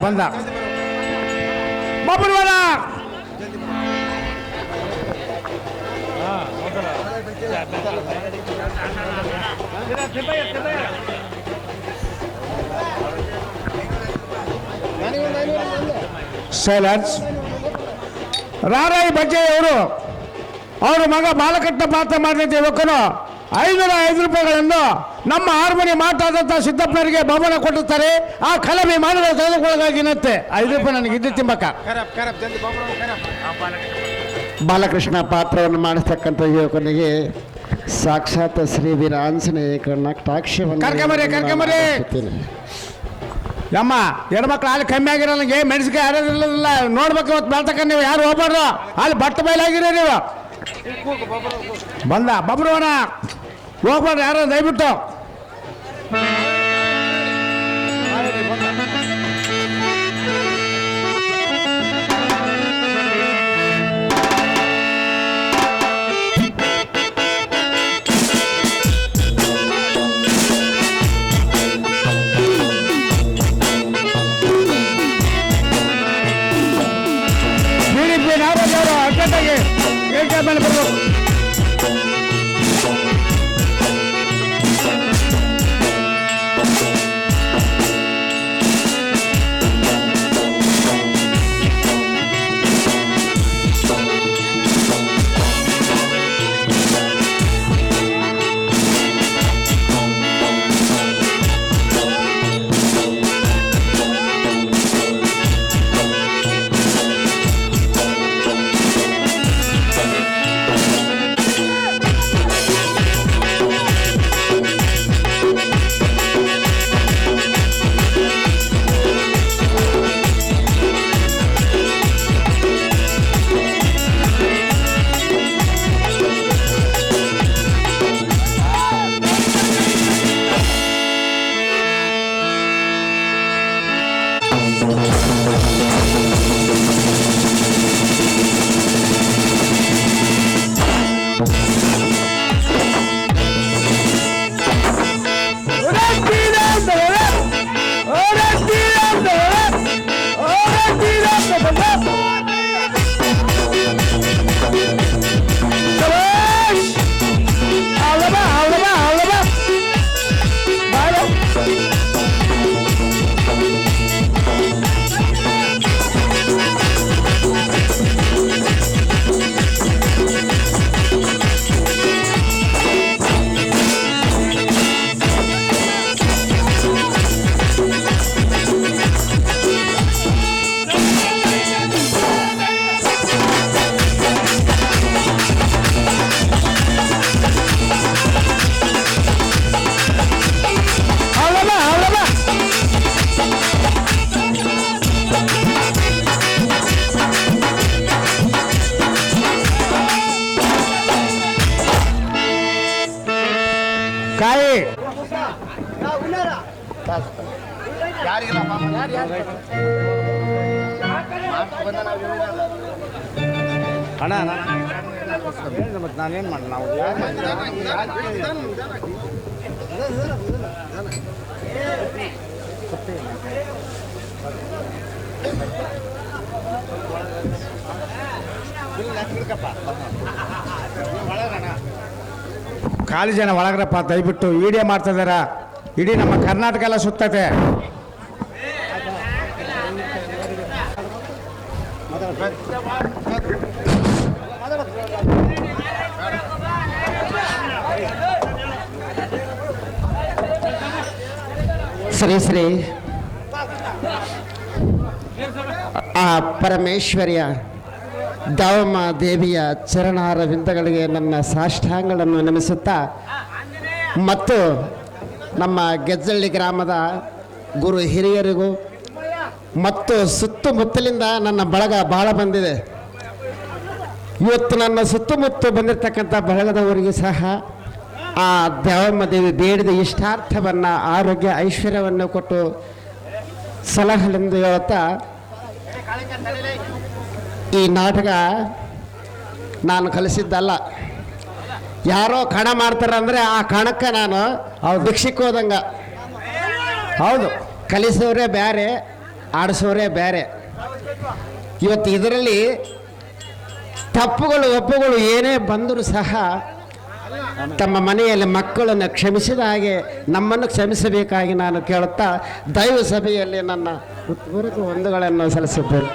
ಬಂದ ಬಬ್ಬುರವರ ಸೈಲೆನ್ಸ್. ರಾರಾಯಿ ಬಜ್ಜೆಯವರು ಅವರ ಮಗ ಬಾಲಕೃಷ್ಣ ಪಾತ್ರ ಮಾಡಿದಂಥ ಯುವಕನು 505 ರೂಪಾಯಿಗಳನ್ನು ನಮ್ಮ ಹಾರ್ಮೋನಿ ಮಾತಾದಂಥ ಸಿದ್ದಪ್ಪನವರಿಗೆ ಬಹುಮಾನ ಕೊಟ್ಟಿರ್ತಾರೆ. ಆ ಕಲಮಿ ಮಾಡಿದ ತೆಗೆದುಕೊಳ್ಳೋದಾಗಿನಂತೆ 5 ರೂಪಾಯಿ ನನಗೆ ಇದ್ದು ತಿಂಬಕ್ಕ. ಬಾಲಕೃಷ್ಣ ಪಾತ್ರವನ್ನು ಮಾಡಿಸ್ತಕ್ಕಂಥ ಯುವಕನಿಗೆ ಸಾಕ್ಷಾತ್ ಶ್ರೀ ವೀರ ಆಂಜನೇಯ ಕಟಾಕ್ಷವನ್ನು ಕರ್ಕೊಂಬರಿ ಯಮ್ಮ ಹೆಣ್ಮಕ್ಳು ಅಲ್ಲಿ ಕಮ್ಮಿ ಆಗಿರೋ ನನಗೆ ಮೆಣಸಿಗೆ ಯಾರಿಲ್ಲ ನೋಡ್ಬೇಕು. ಇವತ್ತು ಬೆಳ್ತಕ್ಕ ನೀವು ಯಾರು ಹೋಗ್ಬಾರ್ದು, ಅಲ್ಲಿ ಬಟ್ಟ ಬಯಲಾಗಿರೋ ನೀವು. ಬಂದ ಬಬ್ರುವನ ಹೋಗ್ಬಾರ್ದು ಯಾರು ದಯವಿಟ್ಟು. ಅರ್ಜೆಂಟಾಗಿ ಹೇಳ್ತಾ ಮೇಲೆ ಬರ್ಬೋದು. ಕಾಯಿ ಅಣ್ಣ ಮತ್ತೆ ನಾನೇನು ಮಾಡಿ ನಾವು ಖಾಲಿ ಜನ ಒಳಗ್ರಪ್ಪ ದಯವಿಟ್ಟು ವಿಡಿಯೋ ಮಾಡ್ತಾ ಇದಾರ. ಇಡೀ ನಮ್ಮ ಕರ್ನಾಟಕ ಎಲ್ಲ ಸುತ್ತತೆ. ಶ್ರೀ ಶ್ರೀ ಆ ಪರಮೇಶ್ವರಿಯ ದಾವಮ್ಮ ದೇವಿಯ ಚರಣಾರವಿಂದಗಳಿಗೆ ನನ್ನ ಸಾಷ್ಟಾಂಗಗಳನ್ನು ನಮಿಸುತ್ತಾ ಮತ್ತು ನಮ್ಮ ಗೆಜ್ಜಳ್ಳಿ ಗ್ರಾಮದ ಗುರು ಹಿರಿಯರಿಗೂ ಮತ್ತು ಸುತ್ತಮುತ್ತಲಿಂದ ನನ್ನ ಬಳಗ ಬಹಳ ಬಂದಿದೆ. ಇವತ್ತು ನನ್ನ ಸುತ್ತಮುತ್ತ ಬಂದಿರತಕ್ಕಂಥ ಬಳಗದವರಿಗೆ ಸಹ ಆ ದಾವಮ್ಮ ದೇವಿ ಬೇಡಿದ ಇಷ್ಟಾರ್ಥವನ್ನು ಆರೋಗ್ಯ ಐಶ್ವರ್ಯವನ್ನು ಕೊಟ್ಟು ಸಲಹೆಂದು ಹೇಳುತ್ತಾ, ಈ ನಾಟಕ ನಾನು ಕಲಿಸಿದ್ದಲ್ಲ. ಯಾರೋ ಕಣ ಮಾಡ್ತಾರೆ ಅಂದರೆ ಆ ಕಣಕ್ಕೆ ನಾನು ಭಿಕ್ಷಕ್ಕೆ ಹೋದಂಗೆ. ಹೌದು, ಕಲಿಸೋರೇ ಬೇರೆ, ಆಡಿಸೋರೇ ಬೇರೆ. ಇವತ್ತು ಇದರಲ್ಲಿ ತಪ್ಪುಗಳು ಒಪ್ಪುಗಳು ಏನೇ ಬಂದರೂ ಸಹ ತಮ್ಮ ಮನೆಯಲ್ಲಿ ಮಕ್ಕಳನ್ನು ಕ್ಷಮಿಸಿದ ಹಾಗೆ ನಮ್ಮನ್ನು ಕ್ಷಮಿಸಬೇಕಾಗಿ ನಾನು ಕೇಳುತ್ತಾ ದೈವ ಸಭೆಯಲ್ಲಿ ನನ್ನ ಹೃತ್ಪೂರ್ವಕ ವಂದನೆಗಳನ್ನು ಸಲ್ಲಿಸುತ್ತೇನೆ.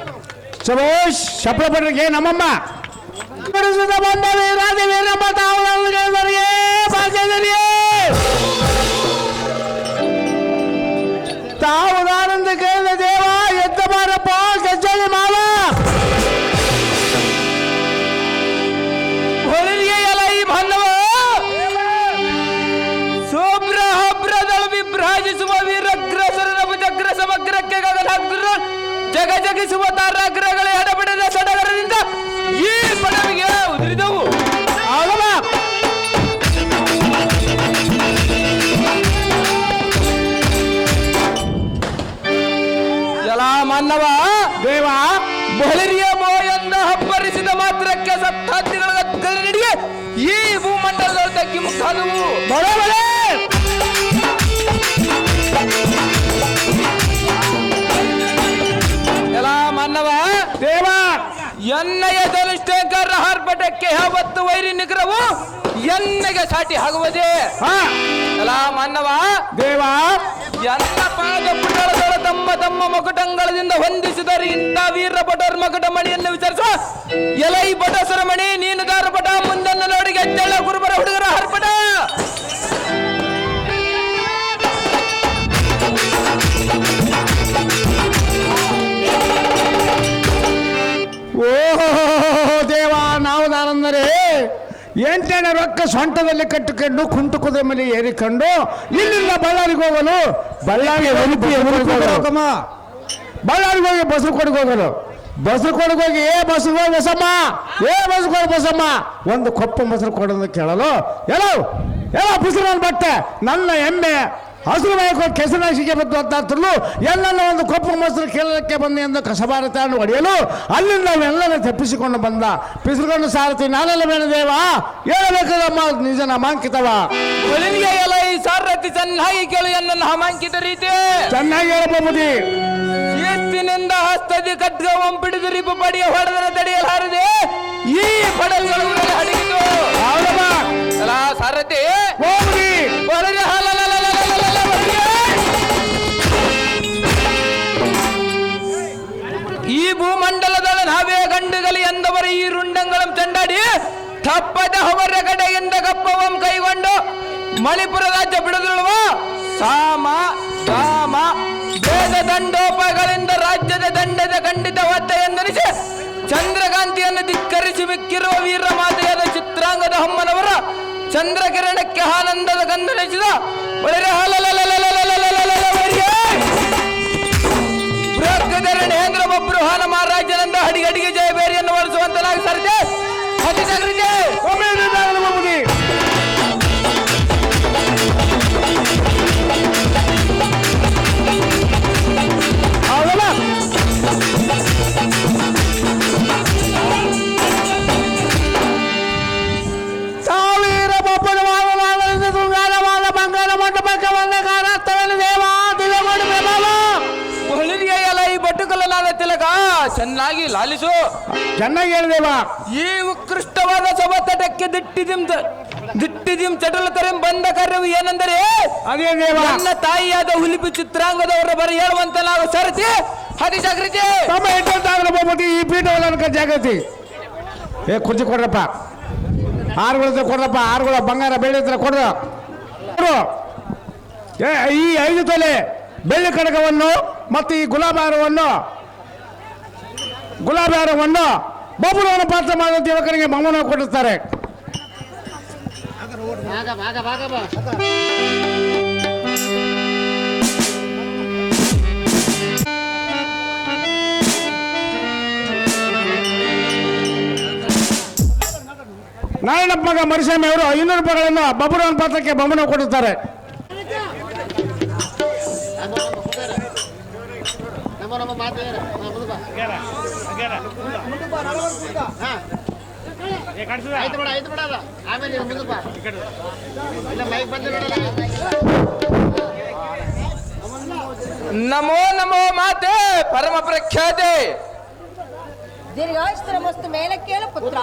ಶಭೋಷ್ ಶಪ್ರಪಟ್ರಿಗೆ ನಮ್ಮಮ್ಮ ತಾವು ನಾನಂದ ಕೇಳಿದ ದೇವ ಎದ್ದ ಮಾರಪ್ಪ ಕೆಚ್ಚಳಿ ಮಾಲ ಹೊಳಿಗೆ ಎಲ ಈ ಬಾಂಧವ ಶೋಭ್ರ ಹಬ್ರದಳು ವಿಭ್ರಾಜಿಸುವ ವೀರಗ್ರಸರದ ಭುಜಗ್ರ ಸಮಗ್ರಕ್ಕೆ ಗಗನಾಗ್ರ ಜಗ ಜಗಿಸುವ ತಾರಾಗ್ರಗಳ ಎಡಬಿಡದ ಸಡಗರದಿಂದ ಈ ಪಡವಿಗೆ ಉದುರಿದವು. ಎಲ ಮಾನವ ದೇವ ಬೊಳರಿಯ ಬೋಯನ್ನ ಹಬ್ಬರಿಸಿದ ಮಾತ್ರಕ್ಕೆ ಸಪ್ತಾಬ್ದಿಗಳ ಗದ್ದಲಡಿಗೆ ಈ ಭೂಮಂಡಲದ ತಗ್ಗಿ ಮುಖಾದವು. ಬಳೆ ಬಳೆ ಎಲ್ಲ ಮಾನವ ದೇವ ಎನ್ನಯ ಧನುಷ್ಟೇಕರ ಹಾರ್ಪಟಕ್ಕೆ ಯಾವತ್ತು ವೈರಿ ನಿಗ್ರಹವು ಎನ್ನಗೆ ಸಾಟಿ ಆಗುವುದೇ. ಹಾ ಎಲ್ಲ ಮಾನವ ದೇವ ಎನ್ನ ಪಾದ ಪುಟಳದೊಳ ತಮ್ಮ ತಮ್ಮ ಮಕುಟಂಗಳದಿಂದ ಹೊಂದಿಸಿದರೆ ಇಂಥ ವೀರ ಭಟರ ಮಕುಟ ಮಣಿಯನ್ನು ವಿಚಾರಿಸುವ ಎಲೈ ಭಟಸರ ಮಣಿ ನೀನು ದಾರ ಪಟ ಮುಂದನ್ನು ನೋಡಿ ಗೆದ್ದೆಳ ಗುರುಬರ ಹುಡುಗರ ಹಾರ್ಪಟ. ಓಹೋ ದೇವ ನಾವು ನಾನಂದರೆ ಎಂಟನೇ ರೊಕ್ಕ ಸೊಂಟದಲ್ಲಿ ಕಟ್ಟಿಕೊಂಡು ಕುಂಟು ಕುದುರೆ ಮೇಲೆ ಏರಿಕೊಂಡು ಇಲ್ಲಿಂದ ಬಳ್ಳಾರಿಗೆ ಹೋಗಲು ಬಳ್ಳಾರಿಗೆ ಬಳ್ಳಾರಿಗೆ ಹೋಗಿ ಬಸರು ಕೊಡಗೆ ಹೋಗಲು ಬಸರು ಕೊಡಗೆ ಹೋಗಿ ಬಸರು ಕೊಡು ಬಸಮ್ಮ ಬಸರು ಕೊಡು ಬಸಮ್ಮ ಒಂದು ಕೊಪ್ಪು ಮೊಸರು ಕೊಡೋದು ಕೇಳಲು ಎಲ್ಲೋ ಪುಸ್ತಕ ಬಟ್ಟೆ ನನ್ನ ಎಮ್ಮೆ ಹಸಿರು ಮೈಕೋ ಕೆಸರಾಶಿಗೆ ಬಂದು ಅಂತಾತಲು ಎಲ್ಲೆಲ್ಲ ಒಂದು ಕೊಪ್ಪು ಮೊಸರು ಕೇಳಲಿಕ್ಕೆ ಬಂದೆ ಎಂದು ಕಸಬಾರತೆಯನ್ನು ಹೊಡೆಯಲು ಅಲ್ಲಿಂದ ನಾವೆಲ್ಲರೂ ತಪ್ಪಿಸಿಕೊಂಡು ಬಂದ ಪಿಸಿಕೊಂಡು ಸಾರಥಿ ನಾನೆಲ್ಲ ಬೇಡದೇವ ಹೇಳಬೇಕದಮ್ಮ ನಿಜ ನಾಮಾಂಕಿತವ ಒಲಿಗೆ ಎಲ ಈ ಸಾರಥಿ ಚೆನ್ನಾಗಿ ಕೇಳು ಎನ್ನ ನಾಮಾಂಕಿತ ರೀತಿ ಚೆನ್ನಾಗಿ ಹೇಳಬಹುದು ಎತ್ತಿನಿಂದ ಹಸ್ತದಿ ಖಡ್ಗವಂ ಬಿಡಿದು ರಿಪು ಪಡಿಯ ಹೊಡೆದನ ತಡೆಯಲಾರದೆ ಈ ಪಡಲ್ಗಳು ಅಡಗಿತು. ಅಲ್ಲ ಸಾರಥಿ ಹೋಗ್ರಿ ಒಳಗೆ ಈ ಭೂಮಂಡಲದ ನಾವೇ ಗಂಡುಗಲಿ ಎಂದವರು ಈ ರುಂಡಂಗಳಂ ಚಂಡಾಡಿ ತಪ್ಪದ ಅವರ ಕಡೆಯಿಂದ ಕಪ್ಪವಂ ಕೈಗೊಂಡು ಮಣಿಪುರ ರಾಜ್ಯ ಬಿಡದಿರುವ ಸಾಮ ಗಾಮ ಭೇದ ದಂಡೋಪಗಳಿಂದ ರಾಜ್ಯದ ದಂಡದ ಖಂಡಿತ ಒತ್ತ ಎಂದನಿಸಿ ಚಂದ್ರಕಾಂತಿಯನ್ನು ಧಿಕ್ಕರಿಸಿ ಮಿಕ್ಕಿರುವ ವೀರ ಮಾತೆಯಾದ ಚಿತ್ರಾಂಗದ ಅಮ್ಮನವರ ಚಂದ್ರಕಿರಣಕ್ಕೆ ಆನಂದದ ಗಂಧನಿಸಿದ ಬೃಹದ್ಧರಣೇಂದ್ರ ಒಬ್ಬರು ಹಾನ ಮಹಾರಾಜನಿಂದ ಅಡಿಗಡಿಗೆ ಜಯಬೇರಿಯನ್ನು ಹೊರಿಸುವಂತನಾಗಿ ಸರ್ಜೆ ಅತಿ ಜಾಗೃತಿ ಸಾವಿರ ಬೊಬ್ಬನ ವಾದನಾದ ತುಂಗಾರವಾದ ಬಂಗಾರ ಮಂಟಪಕ್ಕೆ ಬಂದ ಕಾರತ್ತವನು ದೇವ ದಿಲಗೊಂಡು ಬೆಳಲು ಹೊಳಿಗೆ ಎಲ್ಲ ಈ ಬಟ್ಟುಕಲ್ಲನಾದ ತಿಲಕ ಚೆನ್ನಾಗಿ ಲಾಲಿಸು. ಚೆನ್ನಾಗಿ ಹೇಳಿದೇವ ಈ ಉತ್ಕೃಷ್ಟವಾದ ಸಭತಟಕ್ಕೆ ದಿಟ್ಟಿದಿಂ ಚಟಲತರೆಂ ಬಂದ ಕಾರ್ಯವು ಏನೆಂದರೆ ಅದೇ ದೇವ ನನ್ನ ತಾಯಿಯಾದ ಹುಲಿಪಿ ಚಿತ್ರಾಂಗದವರ ಬರ ಹೇಳುವಂತ ನಾವು ಸರತಿ ಅತಿ ಜಾಗೃತಿ ತಮ್ಮ ಎಂಟಾಗಲ ಬಹುಮತಿ ಈ ಪೀಠವನ್ನು ಜಾಗೃತಿ ಕುರ್ಚಿ ಕೊಡ್ರಪ್ಪ ಆರುಗಳ ಕೊಡ್ರಪ್ಪ ಆರುಗಳ ಬಂಗಾರ ಬೆಳ್ಳಿ ಹತ್ರ ಕೊಡ್ರು ಈ 5 ತೊಲೆ ಬೆಳ್ಳಿ ಕಡಗವನ್ನು ಮತ್ತು ಈ ಗುಲಾಬಿ ಹಾರವನ್ನು ಬೊಬ್ಬರವನ್ನು ಪಾತ್ರ ಮಾಡಿದ ಯುವಕರಿಗೆ ಬಹುಮಾನ ಕೊಡುತ್ತಾರೆ. ನಾರಾಯಣಪ್ಪ ಮಗ ಮರಿಸ್ವಾಮಿ ಅವರು 500 ರೂಪಾಯಿಗಳನ್ನು ಬೊಬ್ಬರವನ ಪಾತ್ರಕ್ಕೆ ಬಹುಮಾನ ಕೊಡುತ್ತಾರೆ. ನಮೋ ನಮೋ ಮಾತೆ ಪರಮ ಪ್ರಖ್ಯಾತೆ. ದೀರ್ಘಾಯುಷ್ತರ ಮಸ್ತು ಮೇಲೆ ಕೇಳು ಪುತ್ರ.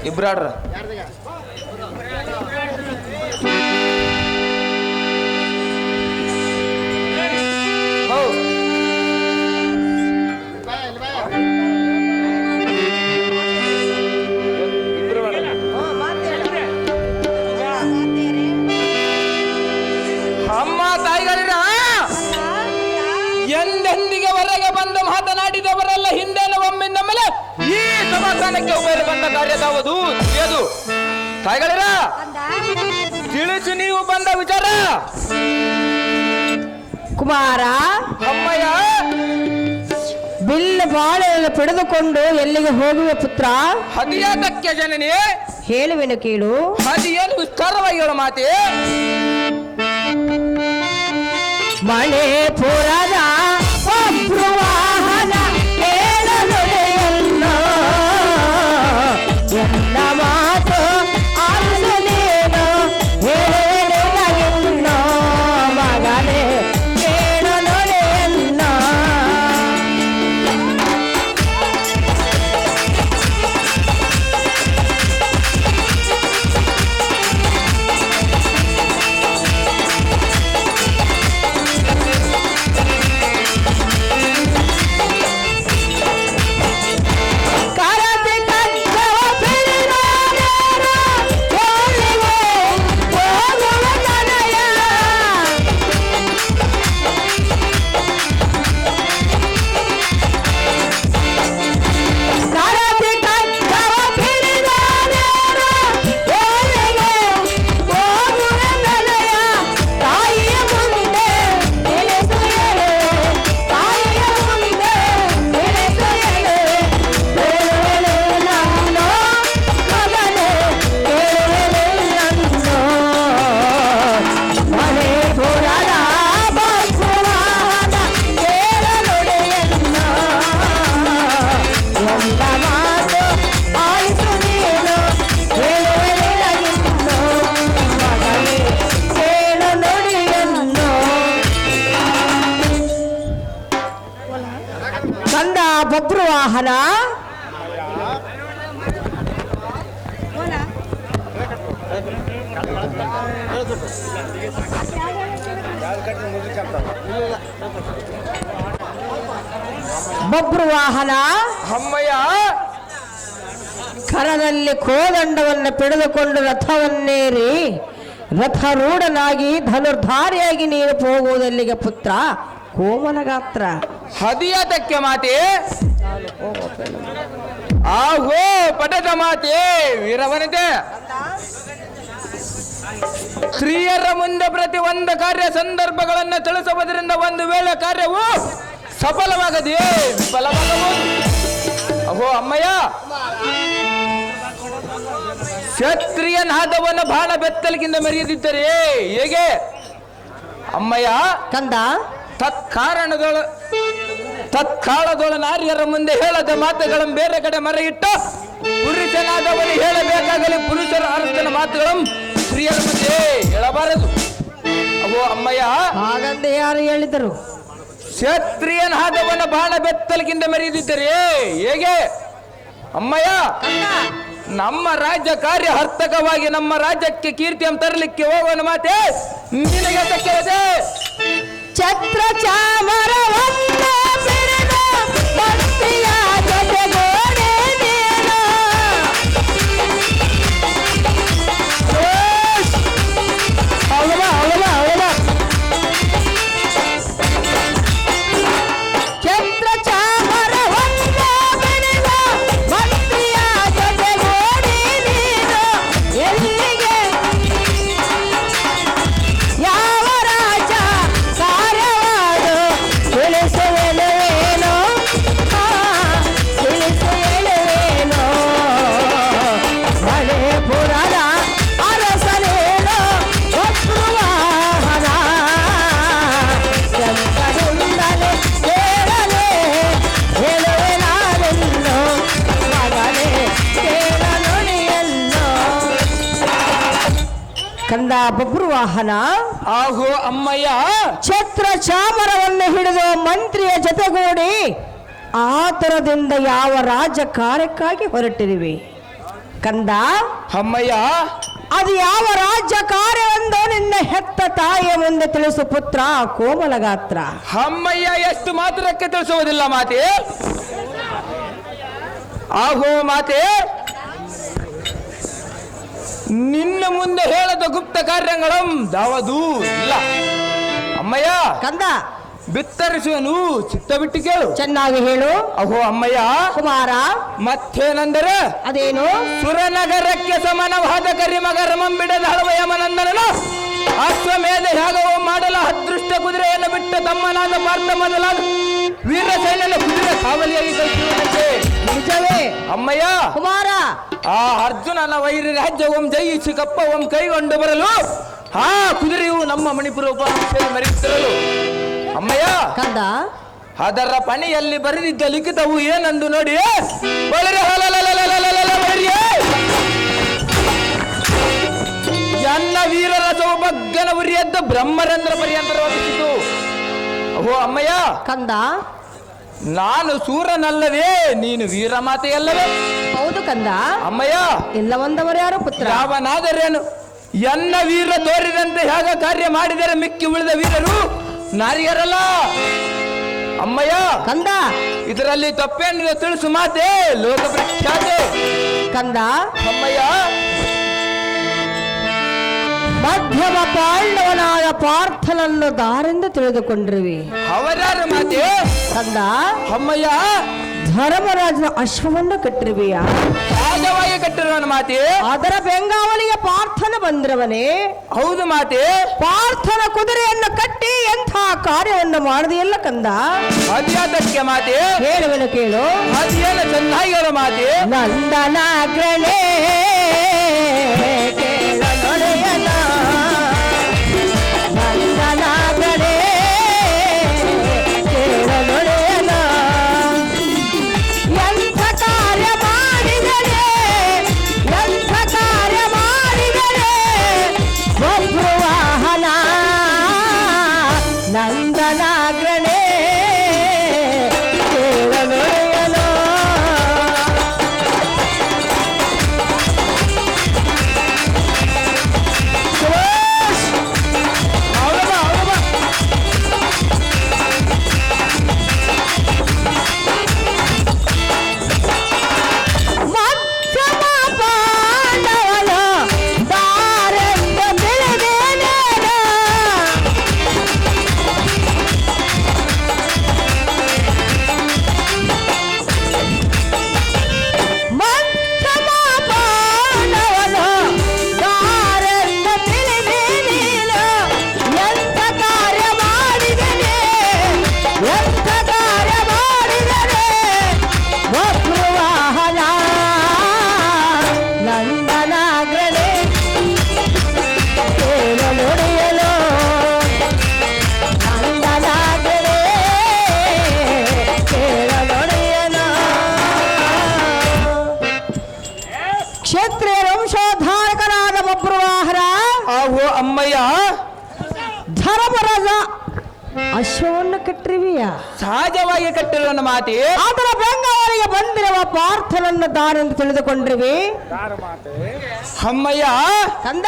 ಇಬ್ರಾಡ್ರ ಅಮ್ಮ ತಾಯಿಗಳಿರ ಎಂದೆಂದಿಗೆ ಹೊರಗೆ ಬಂದು ಮಾತನಾಡಿದವರೆಲ್ಲ ಹಿಂದೆನ ಒಮ್ಮಿಂದ ಮೇಲೆ ಈ ಸಮಾಧಾನಕ್ಕೆ ಉಪಯೋಗ ಬಂದ ಕಾರ್ಯದಾವುದು ತಿಳಿಯದು. ತಾಯಿಗಳಿರ ತಿಳಿಸಿ ನೀವು ಬಂದ ವಿಚಾರ. ಕುಮಾರ, ಅಮ್ಮಯ್ಯ ಬಿಲ್ಲು ಬಾಳೆಯನ್ನು ಪಡೆದುಕೊಂಡು ಎಲ್ಲಿಗೆ ಹೋಗುವೆ ಪುತ್ರ? ಹದಿಯಾದಕ್ಕೆ ಜನನಿ ಹೇಳುವೆನು ಕೇಳು. ಹದಿಯನ್ನು ವಿಸ್ತಾರವಾಗಿ ಹೇಳೋ ಮಾತೆ. ಮಳೆ ಪುರದ ವಾಹನ ಕೇಳಲೊಡೆಯಲ್ಲ ಎಲ್ಲ ಮಾತು ಆಲಿಸಲೇನು ಹೇಳಲಿಲ್ಲ ಮಗನೇ ಕೇಳಲೊಡೆಯಲ್ಲ. ಬಬ್ರುವಾಹನ ಬಬ್ರುವಾಹನ ಅಮ್ಮಯ್ಯ ಕರದಲ್ಲಿ ಕೋದಂಡವನ್ನು ಪಡೆದುಕೊಂಡು ರಥವನ್ನೇರಿ ರಥರೂಢನಾಗಿ ಧನುರ್ಧಾರಿಯಾಗಿ ನೀನು ಹೋಗುವುದಲ್ಲಿಗೆ ಪುತ್ರ ಕೋಮಲಗಾತ್ರ. ಹದಿಯದಕ್ಕೆ ಮಾತೆ ಆಹೋ ಪಡೆದ ಮಾತೆ ವೀರವನಿತೆ. ಸ್ತ್ರೀಯರ ಮುಂದೆ ಪ್ರತಿ ಒಂದು ಕಾರ್ಯ ಸಂದರ್ಭಗಳನ್ನು ತಿಳಿಸುವುದರಿಂದ ಒಂದು ವೇಳೆ ಕಾರ್ಯವು ಸಫಲವಾಗದೆ ವಿಫಲವಾಗಬಹುದು. ಅಹೋ ಅಮ್ಮಯ್ಯ, ಕ್ಷತ್ರಿಯನಾದವನ ಬಾಣ ಬೆತ್ತಲಿಗಿಂತ ಮೆರೆಯದಿದ್ದರೆ ಹೇಗೆ ಅಮ್ಮಯ್ಯ? ಕಂದ, ತತ್ಕಾಲದೊಳ ನಾರಿಯರ ಮುಂದೆ ಹೇಳದ ಮಾತುಗಳನ್ನು ಬೇರೆ ಕಡೆ ಮರೆಯಿಟ್ಟು ಪುರುಷನಾದವನು ಹೇಳಬೇಕಾಗಲಿ ಪುರುಷರ ಅರ್ಥನ ಮಾತುಗಳನ್ನು ಸ್ತ್ರೀಯರ ಮುಂದೆ ಹೇಳಬಾರದು. ಅವು ಅಮ್ಮಯ್ಯ, ಹಾಗಂದೆ ಯಾರು ಹೇಳಿದರು? ಕ್ಷತ್ರಿಯನಾದವನ ಬಾಣ ಬೆತ್ತಲಿಗಿಂತ ಮೆರೆಯದಿದ್ದರೆ ಹೇಗೆ ಅಮ್ಮಯ್ಯ? ನಮ್ಮ ರಾಜ್ಯ ಕಾರ್ಯ ಹರ್ತಕವಾಗಿ ನಮ್ಮ ರಾಜ್ಯಕ್ಕೆ ಕೀರ್ತಿಯನ್ನು ತರಲಿಕ್ಕೆ ಹೋಗೋಣ ಮಾತೆ ನಿನಗೆ ತಕ್ಕದೆ. ಛತ್ರ ಚಾಮರವನ್ನ ಬೆರೆದ ಭಕ್ತಿಯ ಜೊತೆಗೂಡಿ ನೀನು. ಛತ್ರ ಚಾಮರವನ್ನ ಬೆರೆದ ಭಕ್ತಿಯ ಜೊತೆಗೂಡಿ ನೀನು. ಎಲ್ಲಿಗೆ ಯಾವ ರಾಜ ಕಾರ್ಯವಾಡು ಕಂದ ಬಬ್ರು ವಾಹನ ಆಹೋ ಅಮ್ಮಯ್ಯ. ಛತ್ರ ಚಾಮರವನ್ನು ಹಿಡಿದು ಮಂತ್ರಿಯ ಜೊತೆಗೂಡಿ ಆತರದಿಂದ ಯಾವ ರಾಜ ಕಾರ್ಯಕ್ಕಾಗಿ ಹೊರಟಿರುವೆ ಕಂದ? ಅಮ್ಮಯ್ಯ, ಅದು ಯಾವ ರಾಜ್ಯ ಕಾರ್ಯವೆಂದು ನಿನ್ನ ಹೆತ್ತ ತಾಯಿಯ ಮುಂದೆ ತಿಳಿಸು ಪುತ್ರ ಕೋಮಲಗಾತ್ರ. ಅಮ್ಮಯ್ಯ ಎಷ್ಟು ಮಾತ್ರಕ್ಕೆ ತಿಳಿಸುವುದಿಲ್ಲ ಮಾತೆ. ಆಹೋ ಮಾತೆ, ನಿನ್ನ ಮುಂದೆ ಹೇಳದ ಗುಪ್ತ ಕಾರ್ಯಗಳಂ ಯಾವುದು ಇಲ್ಲ. ಅಮ್ಮಯ್ಯ, ಕಂದ ಬಿತ್ತರಿಸುವನು ಚಿತ್ತ ಬಿಟ್ಟು ಕೇಳು. ಚೆನ್ನಾಗಿ ಹೇಳು. ಅಹೋ ಅಮ್ಮಯ್ಯ, ಕುಮಾರ ಮತ್ತೇನೆಂದರೆ ಅದೇನು? ಸುರನಗರಕ್ಕೆ ಸಮಾನವಾದ ಕರಿಮಗರಮಂ ಬಿಡದ ಹಳವಯಮನಂದನನು ಅಶ್ವಮೇಧ ಯಾಗವ ಮಾಡಲು ಅದೃಷ್ಟ ಕುದುರೆಯನ್ನು ಬಿಟ್ಟ ತಮ್ಮನಾದ ಪಾರ್ಥ ಮೊದಲಾದ ವೀರ ಸೈನ್ಯನ ಕುದುರೆ ಕಾವಲಿಯಾಗಿ ಕಳಿಸುವುದಕ್ಕೆ ನಿಜವೇ ಅಮ್ಮಯ್ಯ. ಕುಮಾರ ಆ ಅರ್ಜುನನ ವೈರಿ ರಾಜ್ಯವಂ ಜಯಿಸಿ ಕಪ್ಪವಂ ಕೈಗೊಂಡು ಬರಲು ಆ ಕುದುರೆಯು ನಮ್ಮ ಮಣಿಪುರ ಉಪಮುಖ್ಯ ಮರೆಯುತ್ತಿರಲು ಅಮ್ಮಯ್ಯ, ಕಂದ ಅದರ ಪಣಿಯಲ್ಲಿ ಬರೆದಿದ್ದ ಲಿಖಿತವು ಏನೆಂದು ನೋಡಿ. ಬಳಿರೆ ಬಳಿರೆ ಎನ್ನ ವೀರರ ಸೌಭಾಗ್ಯನ ಉರಿಯದ್ದ ಬ್ರಹ್ಮರಂದ್ರ ಪರ್ಯಂತರವಾಗಿತ್ತು. ಓಹೋ ಅಮ್ಮಯ್ಯ, ಕಂದ ನಾನು ಸೂರನಲ್ಲವೇ, ನೀನು ವೀರ ಮಾತೆಯಲ್ಲವೇ? ಹೌದು ಕಂದ. ಅಮ್ಮಯ್ಯ, ಎಲ್ಲ ಒಂದವರು ಯಾರು ಪುತ್ರ? ಯಾವನಾದರೇನು ಎನ್ನ ವೀರ ತೋರಿದಂತೆ ಹೇಗ ಕಾರ್ಯ ಮಾಡಿದರೆ ಮಿಕ್ಕಿ ಉಳಿದ ವೀರರು ನಾರಿಯರಲ್ಲ. ಅಮ್ಮಯ್ಯ, ಕಂದ ಇದರಲ್ಲಿ ತಪ್ಪೇನಿದೆ ತಿಳಿಸು ಮಾತೆ, ಲೋಕ ಪ್ರಖ್ಯಾತೆ. ಕಂದ ಅಮ್ಮಯ್ಯ, ಮಧ್ಯಮ ಪಾಂಡವನಾದ ಪಾರ್ಥನನ್ನು ದಾರೆಂದು ತಿಳಿದುಕೊಂಡಿರುವಿ. ಅವರಾರು ಮಾತೆ? ಕಂದ ಅಮ್ಮಯ್ಯ, ಧರ್ಮರಾಜನ ಅಶ್ವವನ್ನು ಕಟ್ಟಿರುವೆಯ? ಸಹಜವಾಗಿ ಕಟ್ಟಿರುವನು ಮಾತೆ. ಅದರ ಬೆಂಗಾವಲಿಗೆ ಪಾರ್ಥನ ಬಂದಿರವನೇ? ಹೌದು ಮಾತೆ. ಪಾರ್ಥನ ಕುದುರೆಯನ್ನು ಕಟ್ಟಿ ಎಂಥ ಕಾರ್ಯವನ್ನು ಮಾಡಿದೆಯಲ್ಲ ಕಂದ? ಅದ್ಯಾತಕ್ಕೆ ಮಾತೆ? ಹೇಳುವೆನು ಕೇಳು. ಅದೇನು ಚೆನ್ನಾಗಿ ಹೇಳು ಮಾತೆ. ನಂದನಾಗ್ರನೇ ಕೇಳನೊಡೆಯನ, ನಂದನಾಗ್ರನೇ ಕೇಳನೊಡೆಯನ, ಎಂಥ ಕಾರ್ಯ ಮಾಡಿದರೆ, ಎಂಥ ಕಾರ್ಯ ಮಾಡಿದರೆ ಬಬ್ರು ವಾಹನ ನಂದನಾಗ್ರನೇ ಕೇಳನೊಡೆಯನ. ಮಧ್ಯಮ ಪಾಂಡವನ ದಾರೆಂದು ತಿಳಿದೇನೇನು? ಮಧ್ಯಮ ಪಾಂಡವನ ದಾರೆಂದು ತಿಳಿದೇನೇನು? ಎಂಥ ಕಾರ್ಯ ಮಾಡಿದರೆ, ಎಂಥ ಕಾರ್ಯ ಮಾಡಿದರೆ ಬಬ್ರು ವಾಹನ ನಂದನಾಗ್ರನೇ ಕೇಳನೊಡೆಯಲು, ನಂದನಾಗ್ರನೇ ಕೇಳನೊಡೆಯಲು. ಕ್ಷತ್ರಿಯ ವಂಶೋದ್ಧಾರಕನಾದ ಬಬ್ರು ವಾಹನ ಆಹೋ ಅಮ್ಮಯ್ಯ, ಧರ್ಮರಾಜ ಅಶ್ವವನ್ನು ಕಟ್ಟಿರುವೆಯ? ಸಹಜವಾಗಿ ಕಟ್ಟಿರುವನು ಮಾತೆ. ಅದರ ಬೆಂಗಾವಲಿಗೆ ಬಂದಿರುವ ಪಾರ್ಥನನ್ನು ದಾರೆಂದು ತಿಳಿದುಕೊಂಡಿರುವೆ. ಅಮ್ಮಯ್ಯ, ಕಂದ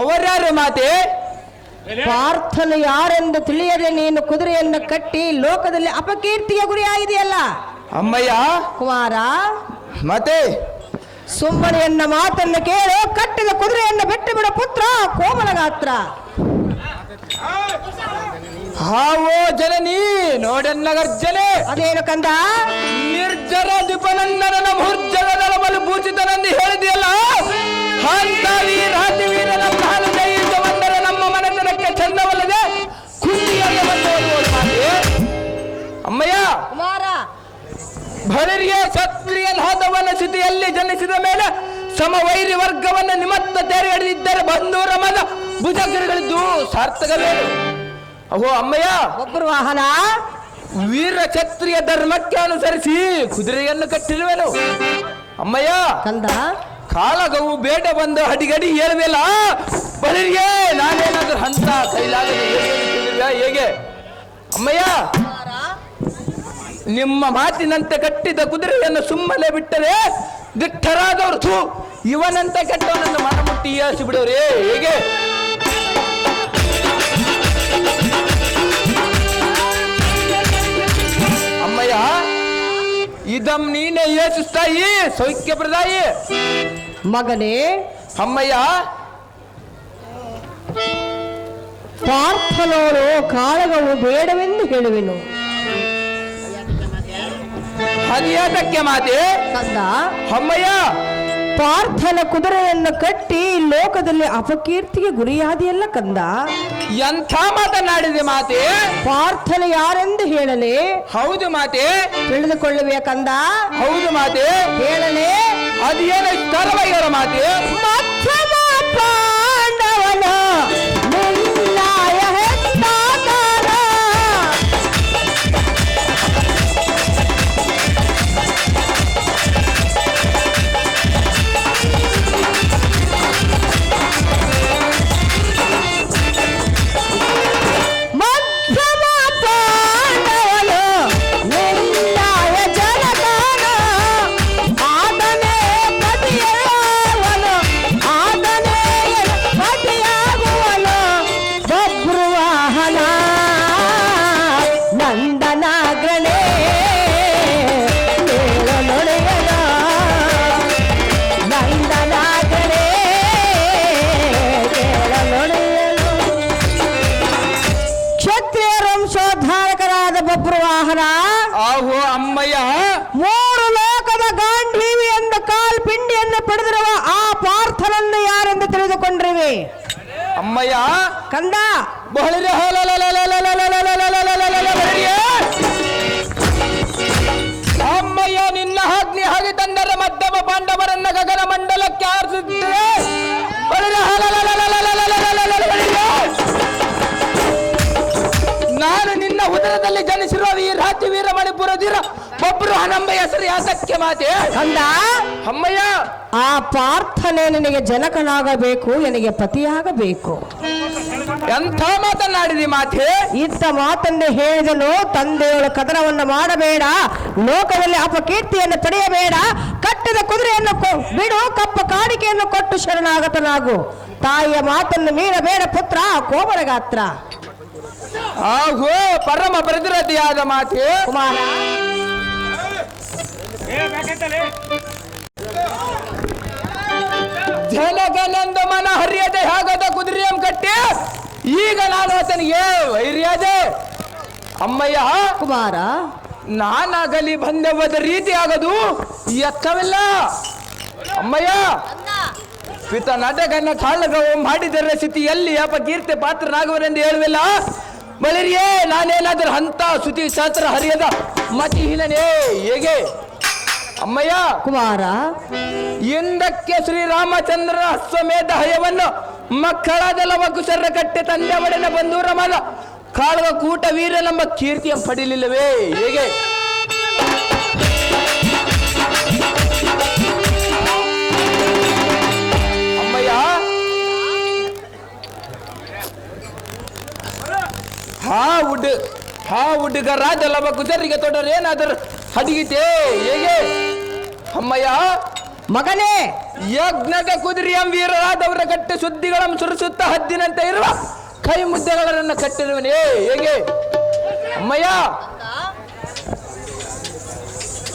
ಅವರಾರು ಮಾತೆ? ಪಾರ್ಥನು ಯಾರೆಂದು ತಿಳಿಯದೆ ನೀನು ಕುದುರೆಯನ್ನು ಕಟ್ಟಿ ಲೋಕದಲ್ಲಿ ಅಪಕೀರ್ತಿಗೆ ಗುರಿಯಾಗಿದೆಯಲ್ಲ ಅಮ್ಮಯ್ಯ, ಕುಮಾರ. ಮತ್ತೆ ಸುಮ್ಮನೆಯನ್ನ ಮಾತನ್ನು ಕೇಳು. ಕಟ್ಟಿದ ಕುದುರೆಯನ್ನು ಬಿಟ್ಟು ಬಿಡ ಪುತ್ರ ಕೋಮಲಗಾತ್ರ. ಹಾವೋ ಜನನಿ ನೋಡೆನ್ನ ಗರ್ಜನೆ. ಅದೇನು ಕಂದ? ನಿರ್ಜರ ದ್ವಿಪನಂದನ ಮುಹೂರ್ಜಗದಳ ಬಲು ಭೂಷಿತನೆಂದು ಹೇಳಿದೆಯಲ್ಲ, ಅಂತ ವೀರಾತಿ ವೀರ ನಮ್ಮ ಹಾಲು ಜಯಿಸ ಬಂದರೆ ನಮ್ಮ ಮನೆತನಕ್ಕೆ ಚಂದವಲ್ಲದೆ ಖುಷಿಯಲ್ಲಿ ಬಂದವರು ಮಾತೆ. ಅಮ್ಮಯ್ಯ, ಕುಮಾರ ಭಳಿರಿಯ ಕ್ಷತ್ರಿಯನಾದವನ ಸ್ಥಿತಿಯಲ್ಲಿ ಜನಿಸಿದ ಮೇಲೆ ಸಮವೈರಿ ವರ್ಗವನ್ನು ನಿಮತ್ತ ತೆರೆ ಹಿಡಿದಿದ್ದರೆ ಬಂಧೂರ ಮದ ಭುಜಗಿರಿಗಳಿದ್ದು ಸಾರ್ಥಕವೇನು? ಅಹೋ ಅಮ್ಮಯ್ಯ, ಒಬ್ಬರು ವಾಹನ ವೀರ ಕ್ಷತ್ರಿಯ ಧರ್ಮಕ್ಕೆ ಅನುಸರಿಸಿ ಕುದುರೆಯನ್ನು ಕಟ್ಟಿರುವೆನು. ಅಮ್ಮಯ್ಯ, ಕಂದ ಕಾಳಗವು ಬೇಡ ಬಂದು ಹಡಿಗಡಿ ಹೇಳುವೆಲ್ಲ ಬಳಿಗೆ ನಾನೇನಾದ್ರೂ ಹಂತ ಕೈಲಾಗದೆ ಹೇಗೆ ಅಮ್ಮಯ್ಯ ನಿಮ್ಮ ಮಾತಿನಂತೆ ಕಟ್ಟಿದ ಕುದುರೆಯನ್ನು ಸುಮ್ಮನೆ ಬಿಟ್ಟರೆ ದಿಟ್ಟರಾದವರು ಇವನಂತೆ ಕೆಟ್ಟವನನ್ನು ಮನಮುಟ್ಟಿ ಏರಿಸಿ ಬಿಡೋರೇ ಹೇಗೆ ಅಮ್ಮಯ್ಯ ಇದಂ ನೀನೇ ಯೋಚಿಸ್ತಾಯಿ ಸೌಖ್ಯ ಪ್ರದಾಯಿ ಮಗನೇ ಅಮ್ಮಯ್ಯ ಪಾರ್ಥನೋಡು ಕಾಳಗವು ಬೇಡವೆಂದು ಹೇಳುವೆನು. ಹದಿಯಾತಕ್ಕೆ ಮಾತೆ ಕಂದ, ಅಮ್ಮಯ್ಯ ಪಾರ್ಥನ ಕುದುರೆಯನ್ನು ಕಟ್ಟಿ ಲೋಕದಲ್ಲಿ ಅಪಕೀರ್ತಿಗೆ ಗುರಿಯಾದಿಯಲ್ಲ ಕಂದ. ಎಂಥ ಮಾತನಾಡಿದೆ ಮಾತೆ. ಪಾರ್ಥನ ಯಾರೆಂದು ಹೇಳಲೆ? ಹೌದು ಮಾತೆ. ತಿಳಿದುಕೊಳ್ಳುವೆಯ ಕಂದ? ಹೌದು ಮಾತೆ. ಹೇಳಲೆ? ಅದೇನು ತರವಾಗಿ ಹೇಳ ಮಾತೆ. ಮಧ್ಯಮ ಪಾಂಡವನ ಮುನ್ನಾಯ ಹೆತ್ತಾತನ. ಮಧ್ಯಮ ಪಾಂಡವನ ಮುನ್ನಾಯ ಜನಕನ. ಆತನೇ ಪತಿಯವನು, ಆತನೇ ಪತಿಯಾಗುವನು. ಬಭ್ರುವಾಹನ ನಂದನಾಗ್ರಣೆ ನುಡಿಯನ. ನಂದನಾಗ್ರಣೆ ನುಡಿಯನು. ಕ್ಷತ್ರಿಯ ವಂಶೋದ್ಧಾರಕರಾದ ಬಭ್ರುವಾಹನ ಆಹೋ ಅಮ್ಮಯ್ಯ. ಮೂರು ಲೋಕದ ಗಾಂಧೀವಿ ಎಂದ ಕಾಲ್ಪಿಂಡಿಯನ್ನು ಪಡೆದಿರುವ ಆ ಪಾರ್ಥನನ್ನು ಯಾರೆಂದು ತಿಳಿದುಕೊಂಡಿರುವೆ? ಅಮ್ಮಯ್ಯ ಕಂದ, ಬಹಳ ಅಮ್ಮಯ್ಯ ನಿನ್ನ ಅಗ್ನಿ ಹಾಗೆ ತಂದರ ಮಧ್ಯಮ ಪಾಂಡವರನ್ನ ಗಗನ ಮಂಡಲಕ್ಕೆ ಆರಿಸುತ್ತದೆ. ನಾನು ನಿನ್ನ ಉದರದಲ್ಲಿ ಜನಿಸಿರುವ ಈ ರಾಜ್ಯ ವೀರ ಮಣಿಪುರದಿರ ಒಬ್ಬರು ಹನಂಬ ಹೆಸರು ಯಾತಕ್ಕೆ ಮಾತೆ. ಕಂದ, ಅಮ್ಮಯ್ಯ ಆ ಪಾರ್ಥನೇ ನಿನಗೆ ಜನಕನಾಗಬೇಕು, ನನಗೆ ಪತಿಯಾಗಬೇಕು. ಎಂಥ ಮಾತನಾಡಿದಿ ಮಾತೆ. ಇತ್ತ ಮಾತನ್ನು ಹೇಳಿದನು. ತಂದೆಯೊಳ ಕದನವನ್ನು ಮಾಡಬೇಡ, ಲೋಕದಲ್ಲಿ ಅಪಕೀರ್ತಿಯನ್ನು ಪಡೆಯಬೇಡ, ಕಟ್ಟಿದ ಕುದುರೆಯನ್ನು ಬಿಡು, ಕಪ್ಪ ಕಾಣಿಕೆಯನ್ನು ಕೊಟ್ಟು ಶರಣಾಗತನಾಗು. ತಾಯಿಯ ಮಾತನ್ನು ಮೀರಬೇಡ ಪುತ್ರ, ಕೋಮಲ ಗಾತ್ರ. ಆಹೋ ಪರಮ ಪ್ರತಿರತಿಯಾದ ಮಾತೆ. ಕುಮಾರ, ಜನಗನೆಂದು ಮನ ಹರಿಯದೆ ಹಾಗದ ಕುದುರೆಯಂ ಕಟ್ಟಿ ಈಗ ನಾನು ಆತನಿಗೆ ವೈರ್ಯಾದೆ. ಅಮ್ಮಯ್ಯ ಕುಮಾರ, ನಾನಾಗಲಿ ಬಂದವದ ರೀತಿ ಆಗದು ಎತ್ತವಿಲ್ಲ. ಅಮ್ಮಯ್ಯ ಪಿತ ನಟಗನ್ನ ಕಾಳಗವು ಮಾಡಿದರೆ ಸ್ಥಿತಿಯಲ್ಲಿ ಅಪಕೀರ್ತಿ ಪಾತ್ರನಾಗುವರೆಂದು ಹೇಳುವಿಲ್ಲ. ಬಳಿರಿಯೇ ನಾನೇನಾದರೂ ಅಂತ ಸ್ತುತಿ ಶಾಸ್ತ್ರ ಹರಿಯದ ಮತಿಹೀನನೇ ಹೇಗೆ. ಅಮ್ಮಯ್ಯ ಕುಮಾರ, ಹಿಂದಕ್ಕೆ ಶ್ರೀರಾಮಚಂದ್ರನ ಅಶ್ವಮೇಧ ಹಯವನ್ನು ಮಕ್ಕಳಾದ ಲವಕುಶರ ಕಟ್ಟೆ ತಂದೆ ಒಡನ ಬಂದೂರ ಮಾದ ಕಾಳುವ ಕೂಟ ವೀರ ನಮ್ಮ ಕೀರ್ತಿಯ ಪಡಿಲಿಲ್ಲವೇ ಹೇಗೆ. ಅಮ್ಮಯ್ಯ ಹಾ ಹುಡುಗರಾದ ಲವಕುಶರಿಗೆ ತೊಡರೇನಾದರೂ ಹಡಿಗಿತೆ ಹೇಗೆ. ಅಮ್ಮಯ್ಯ ಮಗನೇ, ಯಜ್ಞದ ಕುದುರೆಯಂ ವೀರರಾದವರ ಕಟ್ಟೆ ಸುದ್ದಿಗಳನ್ನು ಸುರಿಸುತ್ತಾ ಹದ್ದಿನಂತೆ ಇರುವ ಕೈ ಮುದ್ದೆಗಳನ್ನು ಕಟ್ಟಿರುವನೇ ಹೇಗೆ. ಅಮ್ಮಯ್ಯ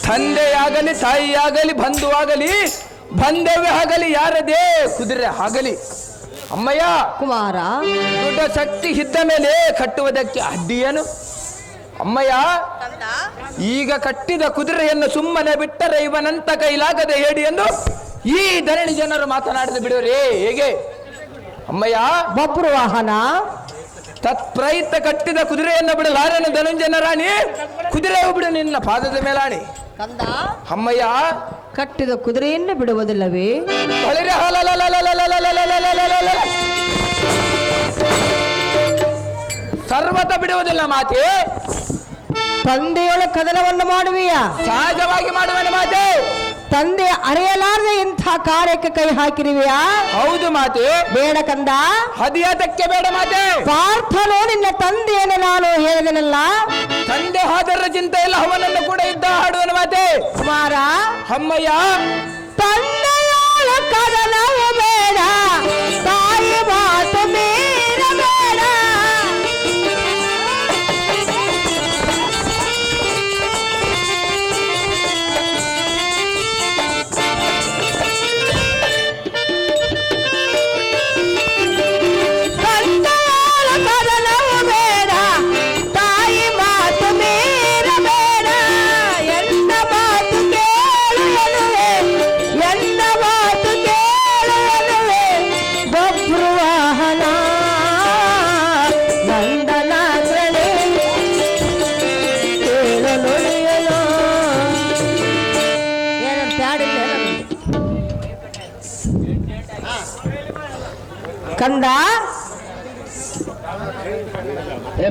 ತಂದೆಯಾಗಲಿ ತಾಯಿಯಾಗಲಿ ಬಂಧುವಾಗಲಿ ಬಂಧವ್ಯ ಆಗಲಿ ಯಾರದೇ ಕುದುರೆ ಆಗಲಿ. ಅಮ್ಮಯ್ಯ ಕುಮಾರ, ದೊಡ್ಡ ಶಕ್ತಿ ಇದ್ದ ಮೇಲೆ ಕಟ್ಟುವುದಕ್ಕೆ ಅಡ್ಡಿಯೇನು. ಅಮ್ಮಯ್ಯ ಈಗ ಕಟ್ಟಿದ ಕುದುರೆಯನ್ನು ಸುಮ್ಮನೆ ಬಿಟ್ಟರೆ ಇವನಂತ ಕೈಲಾಗದೆ ಹೇಳಿ ಎಂದು ಈ ಧರಣಿ ಜನರು ಮಾತನಾಡದೆ ಬಿಡುವರೇ ಹೇಗೆ. ಅಮ್ಮಯ್ಯ ಬಭ್ರುವಾಹನ ತತ್ಪ್ರಯುಕ್ತ ಕಟ್ಟಿದ ಕುದುರೆಯನ್ನು ಬಿಡಲಾರನು ಧನುಂಜನ ರಾಣಿ. ಕುದುರೆಯು ಬಿಡು ನಿನ್ನ ಪಾದದ ಮೇಲಾಣಿ. ಕಂದ, ಅಮ್ಮಯ್ಯ ಕಟ್ಟಿದ ಕುದುರೆಯನ್ನು ಬಿಡುವುದಿಲ್ಲವೇ? ಬಳಿರೆ ಸರ್ವತ ಬಿಡುವುದಿಲ್ಲ ಮಾತೆ. ತಂದೆಯೊಳ ಕದನವನ್ನು ಮಾಡುವಿಯ? ಸಹಜವಾಗಿ ಮಾಡುವನು ಮಾತೆ. ತಂದೆ ಅರೆಯಲಾರದೆ ಇಂಥ ಕಾರ್ಯಕ್ಕೆ ಕೈ ಹಾಕಿರುವೆಯಾ? ಹೌದು ಮಾತೆ. ಬೇಡ ಕಂದ, ಹದಿಯಾತಕ್ಕೆ ಬೇಡ ಮಾತೆ. ಪಾರ್ಥನು ನಿನ್ನ ತಂದೆಯನ್ನು ನಾನು ಹೇಳಿದನಲ್ಲ, ತಂದೆ ಹಾದರ ಚಿಂತೆ ಇಲ್ಲ, ಅವನನ್ನು ಕೂಡ ಇದ್ದ ಹಾಡುವನು ಮಾತೆ. ಕುಮಾರ, ಅಮ್ಮಯ್ಯ, ತಂದೆಯಾಳ ಕದನವು ಬೇಡ, ತಾಯಿ ಮಾತು ಮೀರಬೇಡ. ತಂದೆಯಾಳ ಕದನವು ಬೇಡ, ತಾಯಿ ಮಾತು ಮೀರಬೇಡ. ಎಂದ ಮಾತು ಕೇಳುವನುವೆ, ಎಂದ ಮಾತು ಕೇಳುವನುವೆ. ಬಭ್ರುವಾಹನ ನಂದನಾಗ್ರಳೆ ಕೇಳಲೊಡೆಯಲು. ಏನಂತ ಹಾಡಿಲ್ಲ ಕಂದ?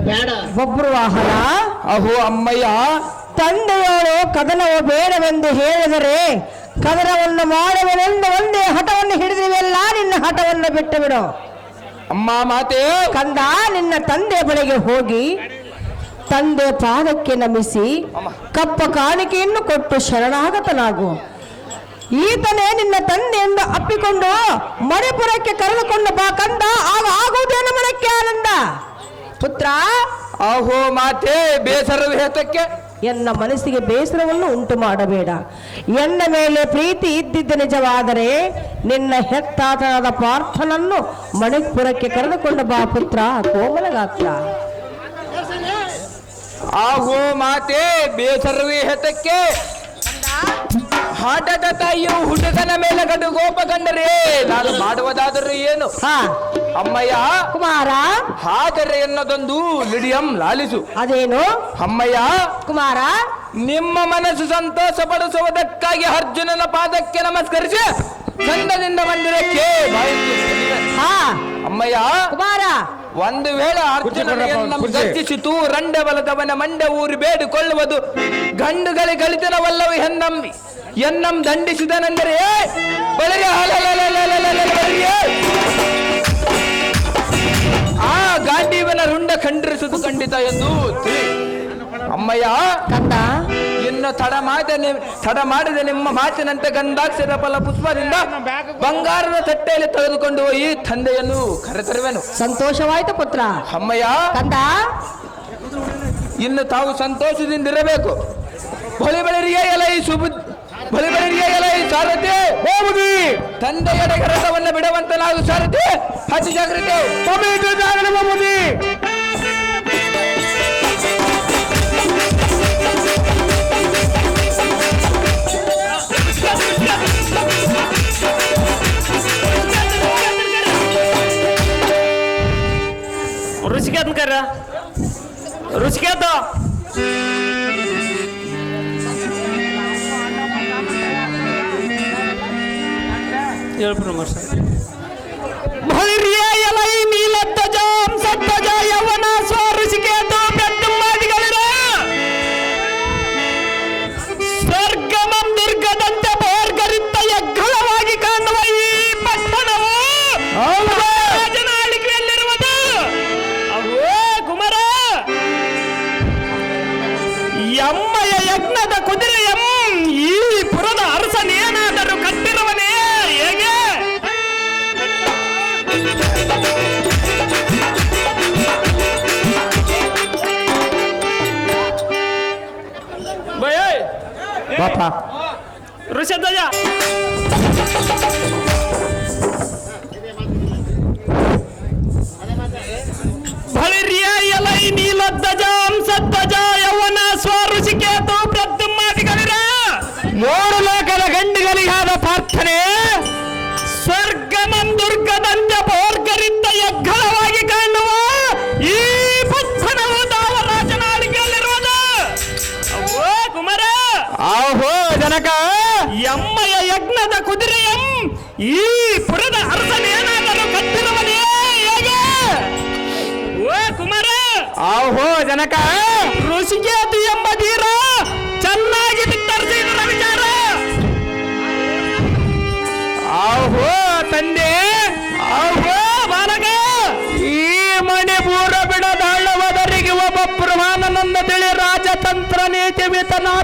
ಬೇಡ. ಬಭ್ರುವಾಹನ, ಅಹೋ ಅಮ್ಮಯ್ಯ, ತಂದೆಯೋಳು ಕದನವು ಬೇಡವೆಂದು ಹೇಳಿದರೆ ಕದನವನ್ನು ಮಾಡುವನೆಂದು ಒಂದೇ ಹಠವನ್ನು ಹಿಡಿದಿವೆಲ್ಲ, ನಿನ್ನ ಹಠವನ್ನು ಬಿಟ್ಟು ಬಿಡು. ಅಮ್ಮ ಮಾತೆ. ಕಂದ, ನಿನ್ನ ತಂದೆ ಬಳಿಗೆ ಹೋಗಿ ತಂದೆ ಪಾದಕ್ಕೆ ನಮಿಸಿ ಕಪ್ಪ ಕಾಣಿಕೆಯನ್ನು ಕೊಟ್ಟು ಶರಣಾಗತನಾಗು. ಈತನೇ ನಿನ್ನ ತಂದೆಯನ್ನು ಅಪ್ಪಿಕೊಂಡು ಮಣಿಪುರಕ್ಕೆ ಕರೆದುಕೊಂಡು ಬಾ ಕಂದ. ಆಗ ಆಗುವುದೇನು ಮನಕ್ಕೆ ಆನಂದ. ಪುತ್ರ, ಅಹೋ ಮಾತೆ, ಬೇಸರವು ಹೇತಕ್ಕೆ? ಎನ್ನ ಮನಸ್ಸಿಗೆ ಬೇಸರವನ್ನು ಉಂಟು ಮಾಡಬೇಡ. ಎನ್ನ ಮೇಲೆ ಪ್ರೀತಿ ಇದ್ದಿದ್ದ ನಿಜವಾದರೆ ನಿನ್ನ ಹೆತ್ತಾತನಾದ ಪಾರ್ಥನನ್ನು ಮಣಿಪುರಕ್ಕೆ ಕರೆದುಕೊಂಡು ಬಾ ಪುತ್ರ, ಕೋಮಲಗಾತ್ರ. ಅಹೋ ಮಾತೆ, ಬೇಸರವೇ ಹೇತಕ್ಕೆ? ಆಟದ ತಾಯಿಯು ಹುಡುಗನ ಮೇಲೆ ಗಡು ಗೋಪ ಕಂಡರೆ ನಾನು ಮಾಡುವುದಾದರೂ ಏನು? ಅಮ್ಮಯ್ಯ, ಕುಮಾರ, ಆದರೆ ಎನ್ನದೊಂದು ಲಿಡಿಯಂ ಲಾಲಿಸು. ಅದೇನು? ಅಮ್ಮಯ್ಯ ಕುಮಾರ, ನಿಮ್ಮ ಮನಸ್ಸು ಸಂತೋಷ ಪಡಿಸುವುದಕ್ಕಾಗಿ ಅರ್ಜುನನ ಪಾದಕ್ಕೆ ನಮಸ್ಕರಿಸಿ ಚಂದದಿಂದ ಮಂದಿರಕ್ಕೆ ಬಾಯಿತು. ಅಮ್ಮಯ್ಯ, ಕುಮಾರ, ಒಂದು ವೇಳೆ ಅರ್ಜುನನ ಗರ್ಜಿಸಿತು ರಂಡ ಬಲದವನ ಮಂಡೆ ಊರಿ ಬೇಡಿಕೊಳ್ಳುವುದು ಗಂಡುಗಳಿಗೆ ಗಳಿತನವಲ್ಲವು ಎನ್ನಂ ದಂಡಿಸಿದನೆಂದರೆ ಬಳಿಗೆ ಆ ಗಾಂಧೀವನ ರುಂಡ ಖಂಡಿಸುವುದು ಖಂಡಿತ ಎಂದು ಅಮ್ಮಯ್ಯ, ಕಂದ, ಇನ್ನು ತಡ ಮಾಡಿದ ನಿಮ್ಮ ಮಾತಿನಂತೆ ಗಂಧಾಕ್ಷರ ಫಲ ಪುಷ್ಪದಿಂದ ಬಂಗಾರದ ತಟ್ಟೆಯಲ್ಲಿ ತೆಗೆದುಕೊಂಡು ಈ ತಂದೆಯನ್ನು ಕರೆತರುವೆನು. ಸಂತೋಷವಾಯ್ತು ಪುತ್ರ. ಅಮ್ಮಯ್ಯ, ಕಂದ, ಇನ್ನು ತಾವು ಸಂತೋಷದಿಂದಿರಬೇಕು. ಬಳಿಬಳಿರಿಯ ಎಲೈ ಸಾರಥಿ ಹೋಗುದಿ ತಂದೆಯಡೆಗೆ ರಥವನ್ನು ಬಿಡುವಂತನಾಗು ಸಾರಥಿ. ಅತಿ ಜಾಗ್ರತೆ ಹೋಗುದಿ. ರುಚಿಕೇತ ಭೈರ್ಯ ಎಲೈ ನೀಲಧ್ವಜಾಂ ಸಧ್ವಜ ಯವನ ಸ್ವಋಷಿಕೇತು ಬೆಟ್ಟಮಾದಿಗಳಿರ ಸ್ವರ್ಗಮಂ ದುರ್ಗದಂತೆ ಭೋರ್ಗರಿತ್ತ ಯಜ್ಞವಾಗಿ ಕಾಣುವ ಈ ಪಟ್ಟಣವು ರಾಜನಾಳಿಕೆಯಲ್ಲಿರುವುದು. ಅವೋ ಕುಮಾರ, ಎಮ್ಮಯ ಯಜ್ಞದ ಕುದುರೆಯಂ ಈ ಪುರದ ಅರಸನೇನಾದರೂ ಕಟ್ಟಿರುವನೇ ಹೇಗೆ? ಋಷಧ್ವಜ, ಬಳಿರ್ಯ ಎಲೈ ನೀಲಧ್ವಜಾಂ ಸಧ್ವಜ ಯವನ ಸ್ವಋಷಿಕೇತು ಪ್ರದ್ಯುಮ್ನಾದಿಗಳಿರ 3 ಲೋಕದ ಗಂಡುಗಳಿಗಾದ ಪ್ರಾರ್ಥನೆ ಸ್ವರ್ಗಮಂ ದುರ್ಗದಂತೆ ಭೋರ್ಗರಿದ್ದ ಯಜ್ಞವಾಗಿ ಕಾಣುವ ಈ ಪಟ್ಟಣವು ರಾಜನಾಳಿಕೆಯಲ್ಲಿರುವುದು. ಅವೋ ಕುಮಾರ, ಆಹೋ ಜನಕ, ಎಮ್ಮಯ ಯಜ್ಞದ ಕುದುರೆಯಂ ಈ ಪುರದ ಅರಸನೇನಾದರೂ ಕಟ್ಟಿರುವನೇ ಹೇಗೆ? ಓ ಕುಮಾರ, ಆಹೋ ಜನಕ, ಋಷಿಕೇತು ಎಂಬ ಧೀರ ಚೆನ್ನಾಗಿ ಬಿತ್ತರಿಸಿದ ವಿಚಾರ.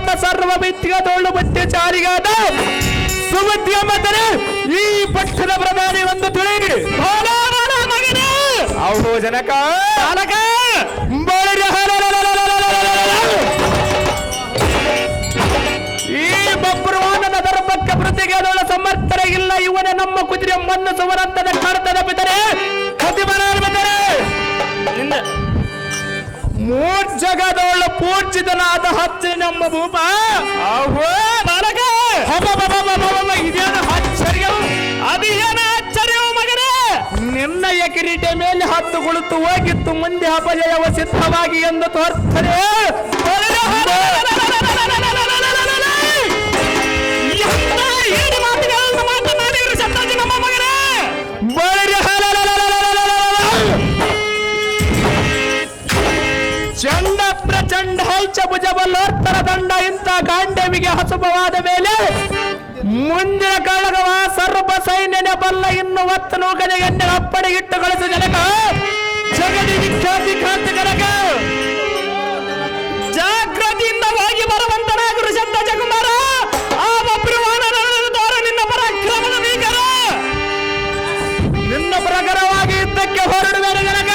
ನಮ್ಮ ಸರ್ವ ಮಿಥ್ಯದೋಳು ಬಟ್ಟೆ ಚಾರಿಗಾದ ಸುಬುದ್ಧಿಯ ಮತನೆ ಈ ಪಟ್ಟದ ಪ್ರಧಾನಿ ಒಂದು ತಿಳಿ ಮಗನೇ ಹೌದು ಜನಕ ಬಾಲಕ ಈ ಬಬ್ರುವಾನನ ದರ್ಪಕ್ಕೆ ಪ್ರತಿಗೆದೋಳ ಸಮರ್ಥನೆ ಇಲ್ಲ. ಇವನೇ ನಮ್ಮ ಕುದುರೆ ಮಣ್ಣು ಸುವರಂತದ ಕಾಡ್ತದ ಬಿದ್ದರೆ ಮೂರ್ಜಗದೋಳ ಪೂಜ್ಯನಾದ ಹಚ್ಚಿ ನಮ್ಮ ಭೂಪ ಬಾಲಕ ಇದೇನು ಆಶ್ಚರ್ಯ ಅದೇನು ಆಶ್ಚರ್ಯ ಮಗನೇ ನಿನ್ನ ಕಿರೀಟೆ ಮೇಲೆ ಹತ್ತು ಕುಳಿತು ಹೋಗಿತ್ತು ಮುಂದೆ ಅಪಜಯವ ಸಿದ್ಧವಾಗಿ ಎಂದು ತೋರ್ತದೆ. ಏನು ಮಾತುಗಳನ್ನು ಮಾತನಾಡಿದ್ರು ಸಂತಾಜಿ ನಮ್ಮ ಮಗನೇ ಚಂಡ ಪ್ರಚಂಡ ಹೈಚ ಭುಜಬಲ್ಲೋತ್ತರ ದಂಡ ಇಂಥ ಗಾಂಡವಿಗೆ ಹಸುಭವಾದ ಮೇಲೆ ಮುಂದಿನ ಕಾಳಗವ ಸರ್ವ ಸೈನ್ಯನ ಬಲ್ಲ ಇನ್ನು ಒತ್ತು ನೂಕನೆ ಎಣ್ಣೆ ಅಪ್ಪಣೆಗಿಟ್ಟು ಕಳಿಸ ಜನಕ ಜಗದಿ ವಿಖ್ಯಾತಿ ಖಾತಿ ಕನಕ ಜಾಗೃತಿಯಿಂದ ಹೋಗಿ ಬರುವಂತನಾಗರು ಸಂತಾಜ ಕುಮಾರ. ಆ ಬಬ್ರುವಾನರ ನಿನ್ನ ಪರಾಕ್ರಮದ ಭೀಕರ ನಿನ್ನ ಪ್ರಕಾರವಾಗಿ ಯುದ್ಧಕ್ಕೆ ಹೊರಡುವ ಜನಕ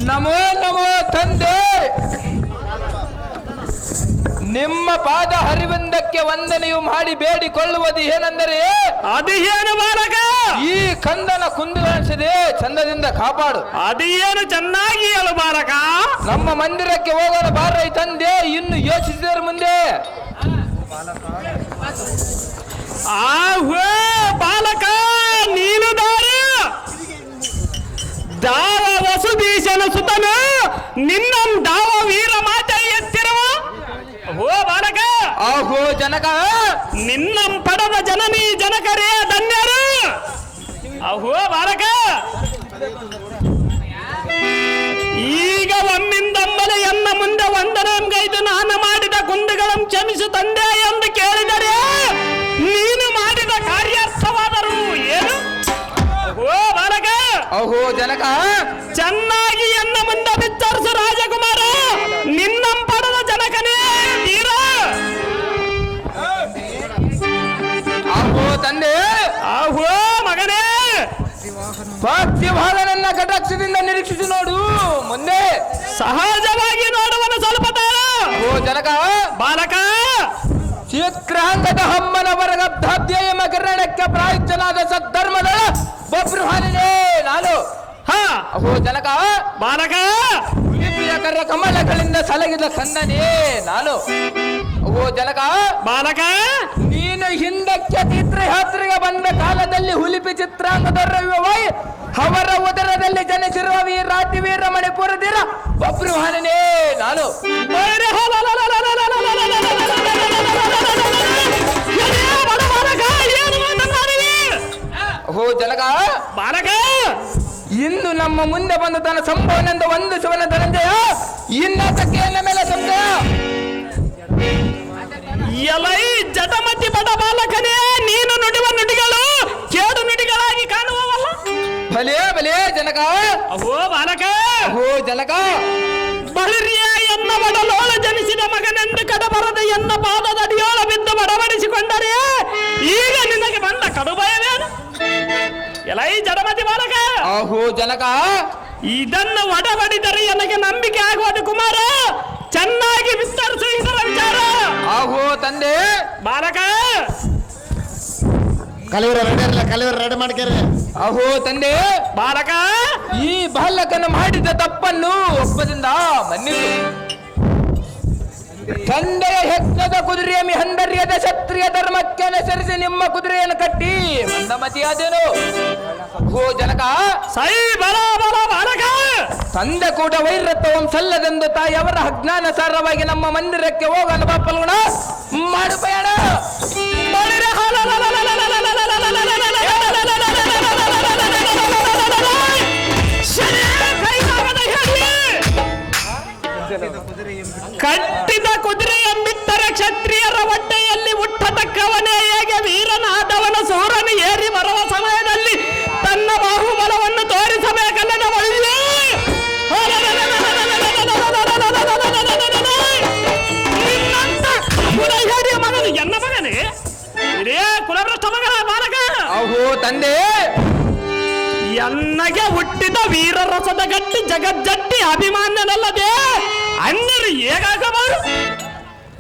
ನಮೋ ನಮೋ ತಂದೆ, ನಿಮ್ಮ ಪಾದ ಹರಿವಿಂದಕ್ಕೆ ವಂದನೆಯು ಮಾಡಿ ಬೇಡಿಕೊಳ್ಳುವುದು ಏನೆಂದರೆ ಅದು ಏನು ಬಾಲಕ ಈ ಕಂದನ ಕುಂದುಗಳಿಸದೆ ಚಂದದಿಂದ ಕಾಪಾಡು. ಅದು ಏನು ಚೆನ್ನಾಗಿ ಹೇಳು ಬಾಲಕ. ನಮ್ಮ ಮಂದಿರಕ್ಕೆ ಹೋಗಲು ಬಾರೈ ತಂದೆ, ಇನ್ನು ಯೋಚಿಸಿದರ ಮುಂದೆ ಆಹ್ವೇ ಬಾಲಕ ನೀನು ದಾವ ವಸುದೀಶನ ಸುತನು ನಿನ್ನ ದಾವ ವೀರ ಮಾತೆ ಎತ್ತಿರುವ ಓ ಬಾಲಕ ಆಹೋ ಜನಕ ನಿನ್ನ ಪಡದ ಜನನಿ ಜನಕರೇ ಧನ್ಯರು. ಅಹೋ ಬಾಲಕ ಈಗ ಒಮ್ಮಿಂದೊಮ್ಮಲೆ ಎನ್ನ ಮುಂದೆ ವಂದನೆಗೈದು ನಾನು ಮಾಡಿದ ಕುಂದುಗಳನ್ನು ಕ್ಷಮಿಸು ತಂದೆ ಎಂದು ಕೇಳಿದರೆ ನೀನು ಮಾಡಿದ ಕಾರ್ಯಾರ್ಥವಾದರೂ ಏನು ಓ ಬಾಲಕ ಅಹೋ ಜನಕ ಚೆನ್ನಾಗಿ ಎನ್ನ ಮುಂದೆ ವಿಚಾರಿಸು ರಾಜಕುಮಾರ. ನಿನ್ನ ಪಡದ ಜನಕನೇ ತೀರ ಅಹೋ ತಂದೆ ಆಹೋ ಮಗನೇ ಪಾರ್ಥಿವಾದನನ್ನ ಕಟಾಕ್ಷದಿಂದ ನಿರೀಕ್ಷಿಸಿ ನೋಡು. ಮುಂದೆ ಸಹಜವಾಗಿ ನೋಡುವನು ಸ್ವಲ್ಪ ತಾಳ ಓ ಜನಕ ಬಾಲಕ ಚಿತ್ರಾಂಗದ ಹಮ್ಮನ ವರ್ಗಬ್ಧಾಧ್ಯಾಯ ಮಕರಣಕ್ಕೆ ಪ್ರಾಯುಜ್ಯನಾದ ಸದ್ಧರ್ಮದ ಬಬ್ರುಹಾನಿನೇ ನಾನು. ಹಾ ಅಹೋ ಜನಕ ಬಾಲಕ ಪ್ರಿಯಕರ ಕಮಲಗಳಿಂದ ಸಲಗಿದ ಕಂದನೇ ನಾನು. ಓ ಜನಕ ಬಾಲಕ ನೀನು ಹಿಂದಕ್ಕೆ ತೀರ್ಥಯಾತ್ರೆಗೆ ಬಂದ ಕಾಲದಲ್ಲಿ ಹುಲಿಪಿ ಚಿತ್ರಾಂಗದವೈ ಅವರ ಉದರದಲ್ಲಿ ಜನಿಸಿರುವ ವೀರಾತಿ ವೀರ ಮಣಿಪುರದಿರ ಬಬ್ರುಹಾನನೇ ನಾನು. ಓ ಜನಕ ಬಾಲಕ ಇಂದು ನಮ್ಮ ಮುಂದೆ ಬಂದು ತನ್ನ ಸಂಭವನೆಂದು ವಂದಿಸುವನ ಧನಂಜಯ ಇನ್ನತಕ್ಕೆ ನನ್ನ ಮೇಲೆ ಸಂಶಯ. ಎಲೈ ಜಟಮತಿ ಬಡ ಬಾಲಕನೇ ನೀನು ನುಡಿವ ನುಡಿಗಳು ಕೇಡು ನುಡಿಗಳಾಗಿ ಕಾಣುವವಲ್ಲ. ಭಲೇ ಭಲೇ ಜನಕ ಅಹೋ ಬಾಲಕ ಓ ಜನಕ ಬಳಿರಿಯ ಎನ್ನ ಬಡಲೋಳ ಜನಿಸಿದ ಮಗನೆಂದು ಕಡಬರದ ಎನ್ನ ಪಾದದ ಅಡಿಯೋಳ ಬಿದ್ದು ಬಡಬಡಿಸಿಕೊಂಡರೆ ಈಗ ನಿನಗೆ ಬಂದ ಕಡುಭಯವೇನು ಎಲೈ ಜಡಮತಿ ಬಾಲಕ. ಅಹೋ ಜನಕ ಇದನ್ನು ಒಡಬಡಿದರೆ ನನಗೆ ನಂಬಿಕೆ ಆಗುವುದು ಕುಮಾರ. ಚೆನ್ನಾಗಿ ವಿಸ್ತರಿಸು ಇದರ ವಿಚಾರ. ಅಹೋ ತಂದೆ ಬಾಲಕ ಕಲಿವರ ರೆಡಿ ಮಾಡ್ಕೇರಿ. ಅಹೋ ತಂದೆ ಬಾಲಕ ಈ ಬಾಲಕನ ಮಾಡಿದ ತಪ್ಪನ್ನು ಒಪ್ಪದಿಂದ ಮನ್ನಿಸು. ತಂದೆಯ ಯಜ್ಞದ ಕುದುರೆಯ ಮಿಹಂದರ್ಯದ ಕ್ಷತ್ರಿಯ ಧರ್ಮಕ್ಕೆ ಅನುಸರಿಸಿ ನಿಮ್ಮ ಕುದುರೆಯನ್ನು ಕಟ್ಟಿ ಮಂದಮತಿಯಾದೆನು. ಓ ಜನಕ ಸೈ ಬಲ ಬಲ ಬಾಲಕ ತಂದೆ ಕೂಡ ವೈರತ್ವಂ ಸಲ್ಲದೆಂದು ತಾಯಿಯವರ ಅಜ್ಞಾನಸಾರವಾಗಿ ನಮ್ಮ ಮಂದಿರಕ್ಕೆ ಹೋಗಲು ಬಾಪಲ್ಗುಣ ಮಾಡು ಪಯಣ. ಕಟ್ಟಿದ ಕುದುರೆಯ ಬಿಟ್ಟರೆ ಕ್ಷತ್ರಿಯರ ಹೊಟ್ಟೆಯಲ್ಲಿ ಹುಟ್ಟತಕ್ಕವನೇ ಹೇಗೆ ವೀರನಾದವನ ಸೂರನು ಏರಿ ಬರುವ ಸಮಯದಲ್ಲಿ ತನ್ನ ಬಾಹುಬಲವನ್ನು ತೋರಿಸಬೇಕಲ್ಲದ ಒಳ್ಳೆ ನಿನ್ನಂತ ಕುಲಹೇರಿಯ ಮಗನು ಎನ್ನ ಮಗನೇ ಇದೇ ಕುಲಭ್ರಷ್ಟ ಮಗನ ಬಾಲಕ ಅಹೋ ತಂದೆ ಎನ್ನಗೆ ಹುಟ್ಟಿದ ವೀರರಸದ ಗಟ್ಟಿ ಜಗಜ್ಜಟ್ಟಿ ಅಭಿಮಾನ್ಯನಲ್ಲದೆ ಅನ್ಯರು ಹೇಗಾಗಬಾರು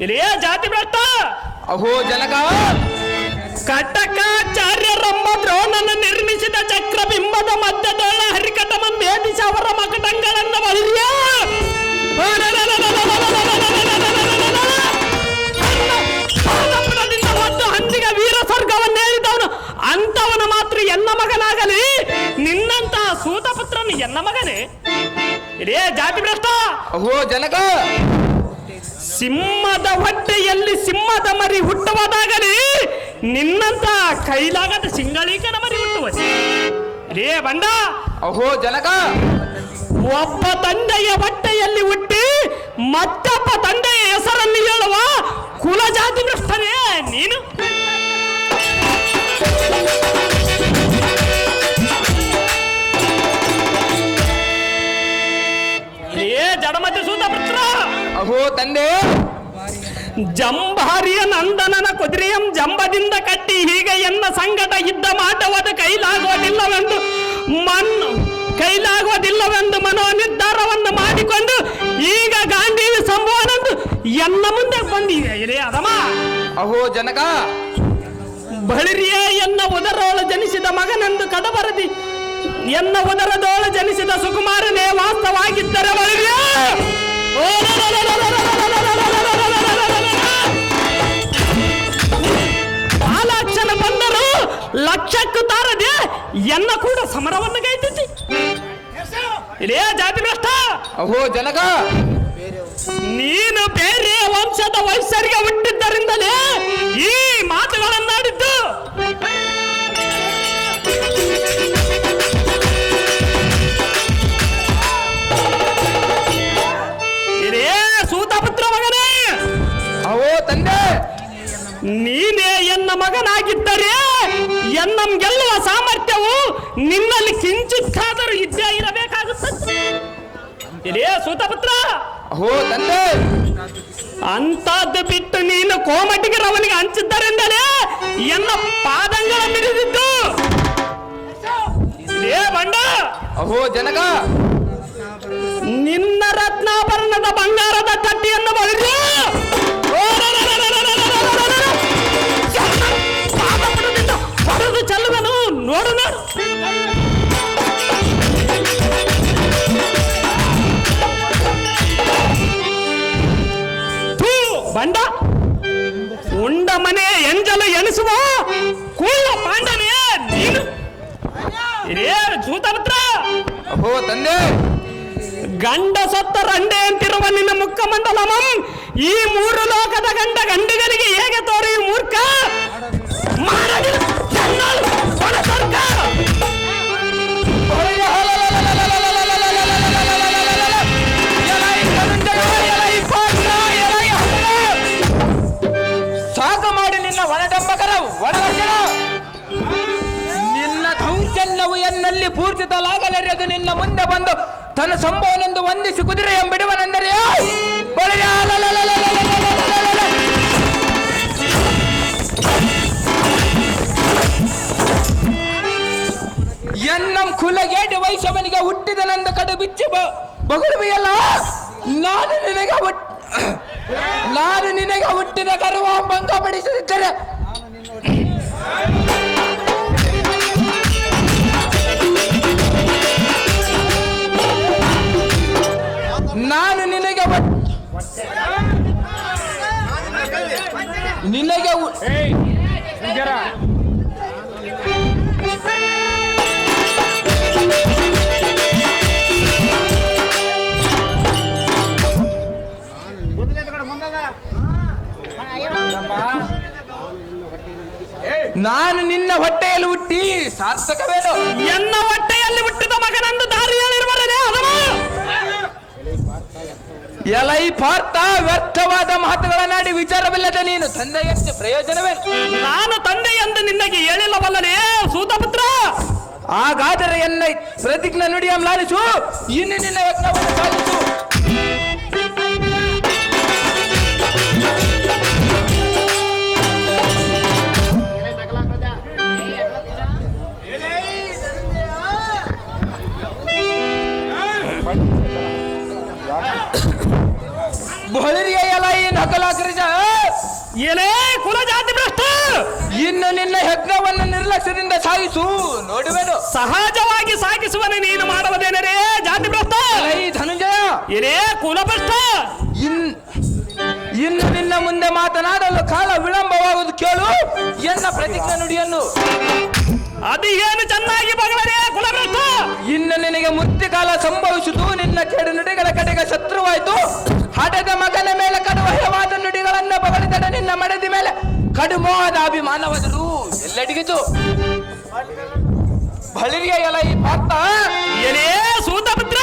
ಇದೇ ಜಾತಿ ಭ್ರಷ್ಟ ಅಹೋ ಜನಕ ಕಟಕಾಚಾರ್ಯರೆಂಬ ದ್ರೋಣನ ನಿರ್ಮಿಸಿದ ಚಕ್ರಬಿಂಬದ ಮಧ್ಯದೊಳ ಹರಿಕಟಮ ಭೇದಿಸಿ ಅವರ ಮಕಟಂಗಳನ್ನು ಬಳಿಯ ಮತ್ತು ಹಂದಿಗೆ ವೀರ ಸ್ವರ್ಗವನ್ನು ಹೇಳಿದವನು ಅಂತವನ ಮಾತ್ರ ಎನ್ನ ಮಗನಾಗಲಿ ನಿನ್ನಂತ ಸೂತಪುತ್ರನು ಎನ್ನ ಮಗನೇ ಇದೇ ಜಾತಿ ಭ್ರಷ್ಟ ಅಹೋ ಜನಕ ಸಿಂಹದ ಹೊಟ್ಟೆಯಲ್ಲಿ ಸಿಂಹದ ಮರಿ ಹುಟ್ಟುವುದಾಗಲಿ ನಿನ್ನಂತ ಕೈಲಾಗದ ಸಿಂಗಳೀಕನ ಮರಿ ಹುಟ್ಟುವುದು ರೇ ಬಂಡ ಅಹೋ ಜನಕ ಒಬ್ಬ ತಂದೆಯ ಹೊಟ್ಟೆಯಲ್ಲಿ ಹುಟ್ಟಿ ಮತ್ತೊಬ್ಬ ತಂದೆಯ ಹೆಸರನ್ನು ಹೇಳುವ ಕುಲಜಾತಿ ಭ್ರಷ್ಟನೇ ನೀನು ರೇ ಜಡಮತಿ ಸೂತ ಪುತ್ರ ಅಹೋ ತಂದೆ ಜಂಬಾರಿಯ ನಂದನನ ಕುದುರೆಯಂ ಜಂಬದಿಂದ ಕಟ್ಟಿ ಹೀಗೆ ಎನ್ನ ಸಂಕಟ ಇದ್ದ ಮಾಟವಾದ ಕೈಲಾಗುವುದಿಲ್ಲವೆಂದು ಮನೋ ನಿರ್ಧಾರವನ್ನು ಮಾಡಿಕೊಂಡು ಈಗ ಗಾಂಧೀವಿ ಸಂಭವನಂದು ಎನ್ನ ಮುಂದೆ ಬಂದಿದೆ ಇರೇ ಅದಮ್ಮ ಅಹೋ ಜನಕ ಬಳಿರಿಯೇ ಎನ್ನ ಉದರೋಳ ಜನಿಸಿದ ಮಗನೆಂದು ಕಡಬರದಿ ಎನ್ನ ಉದರದೋಳ ಜನಿಸಿದ ಸುಕುಮಾರನೇ ವಾಸ್ತವಾಗಿದ್ದರೆ ಬಳಿರಿಯೇ ಬಾಲಾಕ್ಷನ ಬಂದರು ಲಕ್ಷಕ್ಕೂ ತಾರದೆ ಎನ್ನ ಕೂಡ ಸಮರವನ್ನು ಗೈತಿದ್ದಿ ಇದೇ ಜಾತಿ ಭ್ರಷ್ಟ ಅಹೋ ಜನಕ ನೀನು ಬೇರೆ ವಂಶದ ವೈಶ್ಯರಿಗೆ ಹುಟ್ಟಿದ್ದರಿಂದಲೇ ಈ ಮಾತುಗಳನ್ನಾಡಿದ್ದು ಇದೇ ಸೂತಪುತ್ರ ಮಗನೇ ಅಹೋ ತಂದೆ ನೀನೇ ಎನ್ನ ಮಗನಾಗಿದ್ದರೆ ಎನ್ನ ಗೆಲ್ಲುವ ಸಾಮರ್ಥ್ಯವು ನಿನ್ನಲ್ಲಿ ಕಿಂಚಿತ್ತಾದರೂ ಇದ್ದೇ ಇರಬೇಕಾಗುತ್ತದೆ ಇದೇ ಸೂತಪುತ್ರ ಅಹೋ ತಂದೆ ಅಂತದ್ದು ಬಿಟ್ಟು ನೀನು ಕೋಮಟಿಗೆ ರವನಿಗೆ ಹಂಚಿದ್ದರೆಂದರೆ ಎನ್ನ ಪಾದಂಗಳ ಮಿಡಿದಿದ್ದು ಇದೇ ಬಂಡ ಅಹೋ ಜನಕ ನಿನ್ನ ರತ್ನಾಭರಣದ ಬಂಗಾರದ ತಟ್ಟಿಯನ್ನು ಬಳಿದು ಹೊಡೆದು ಚೆಲ್ಲುವನು ನೋಡು ನೋಡು ಬಂಡ ಉಂಡ ಮನೆ ಎಂಜಲು ಎಣಿಸುವ ಕೂಳ ಪಾಂಡನೇ ನೀನು ಇದೇ ಸೂತಪುತ್ರ ಅಹೋ ತಂದೆ ಗಂಡ ಸತ್ತ ರಂಡೆ ಅಂತಿರುವ ನಿನ್ನ ಮುಖಮಂಡಲಮಂ ಈ ಮೂರು ಲೋಕದ ಗಂಡಿಗರಿಗೆ ಹೇಗೆ ತೋರಿ ಮೂರ್ಖ ಮಾಡದಿಲ್ಲ ಚನ್ನಾಳು ಒಣ ಸ್ವರ್ಗ. ಸಾಕು ಮಾಡಿ ನಿನ್ನ ಒಣಡಂಬಕರ ಒಣವರ್ಷಣ ನಿನ್ನ ಕೌಶಲ್ಯವು ಎನ್ನಲ್ಲಿ ಪೂರ್ತಿತಲಾಗಲಿರದು ನಿನ್ನ ಮುಂದೆ ಬಂದು ತನ್ನ ಸಂಭವನೆಂದು ವಂದಿಸಿ ಕುದುರೆಯ ಬಿಡುವನೆಂದರೆ ಎನ್ನಂ ಕುಲಗೇಟು ವೈಷವನಿಗೆ ಹುಟ್ಟಿದನೆಂದು ಕಡು ಬಿಚ್ಚಿ ಬಗುಳುವೆಯಲ್ಲ ನಾನು ನಿನಗೆ ಹುಟ್ಟಿದ ಗರ್ವ ಭಂಗಪಡಿಸಿದ್ದರೆ ನಾನು ನಿನಗೆ ನಾನು ನಿನ್ನ ಹೊಟ್ಟೆಯಲ್ಲಿ ಹುಟ್ಟಿ ಸಾರ್ಥಕವೇನು ಎನ್ನ ಹೊಟ್ಟೆಯಲ್ಲಿ ಹುಟ್ಟಿದ ಮಗನಂದು ದಾರಿ ಹೇಳಿರುವರೇ ಅದನ್ನು ಎಲೈ ಪಾರ್ಥ, ವ್ಯರ್ಥವಾದ ಮಾತುಗಳನ್ನಾಡಿ ವಿಚಾರವಿಲ್ಲದೆ ನೀನು ತಂದೆಯಂತೆ ಪ್ರಯೋಜನವೇ? ನಾನು ತಂದೆ ಎಂದು ನಿನ್ನಗೆ ಹೇಳಿಲ್ಲವಲ್ಲನೇ ಸೂತಪುತ್ರ? ಹಾಗಾದರೆ ಎನ್ನ ಪ್ರತಿಜ್ಞೆ ನುಡಿಯ ಲಾಲಿಸು, ಇನ್ನು ನಿನ್ನ ಯಜ್ಞವನ್ನು ಸಾಧಿಸು. ಬಳಿರಿಯ ಎಲೈ ನಕಲಾಗ್ರಜ, ಏನೇ ಕುಲ ಜಾತಿ ಭ್ರಷ್ಟ! ಇನ್ನು ನಿನ್ನ ಯಜ್ಞವನ್ನು ನಿರ್ಲಕ್ಷ್ಯದಿಂದ ಸಾಗಿಸು, ನೋಡುವೆನು. ಸಹಜವಾಗಿ ಸಾಗಿಸುವನೆ ನೀನು ಮಾಡುವುದೇನೇ ಜಾತಿ ಭ್ರಷ್ಟ? ಎಲೈ ಧನುಂಜಯ, ಏನೇ ಕುಲ ಭ್ರಷ್ಟ! ಇನ್ನು ನಿನ್ನ ಮುಂದೆ ಮಾತನಾಡಲು ಕಾಲ ವಿಳಂಬವಾಗುವುದು ಕೇಳು ಎನ್ನ ಪ್ರತಿಜ್ಞೆ ನುಡಿಯನ್ನು. ಅದು ಏನು ಚೆನ್ನಾಗಿ ಬಗಳನೆ ಕುಲಭ್ರಷ್ಟ! ಇನ್ನು ನಿನಗೆ ಮುತ್ತಿಕಾಲ ಸಂಭವಿಸಿತು, ನಿನ್ನ ಕೆಡು ನುಡಿಗಳ ಕಡೆಗೆ ಶತ್ರುವಾಯಿತು. ಹಠದ ಮಗನ ಮೇಲೆ ಕಡುವಹವಾದ ನುಡಿಗಳನ್ನ ಬಗಳಿದರೆ ನಿನ್ನ ಮಡದಿ ಮೇಲೆ ಕಡುಮೋದ ಅಭಿಮಾನವಾದರು ಎಲ್ಲಡಿಗಿತು. ಬಳಿರಿಯ ಎಲೈ ಪಾರ್ಥ, ಏನೇ ಸೂತಪುತ್ರ!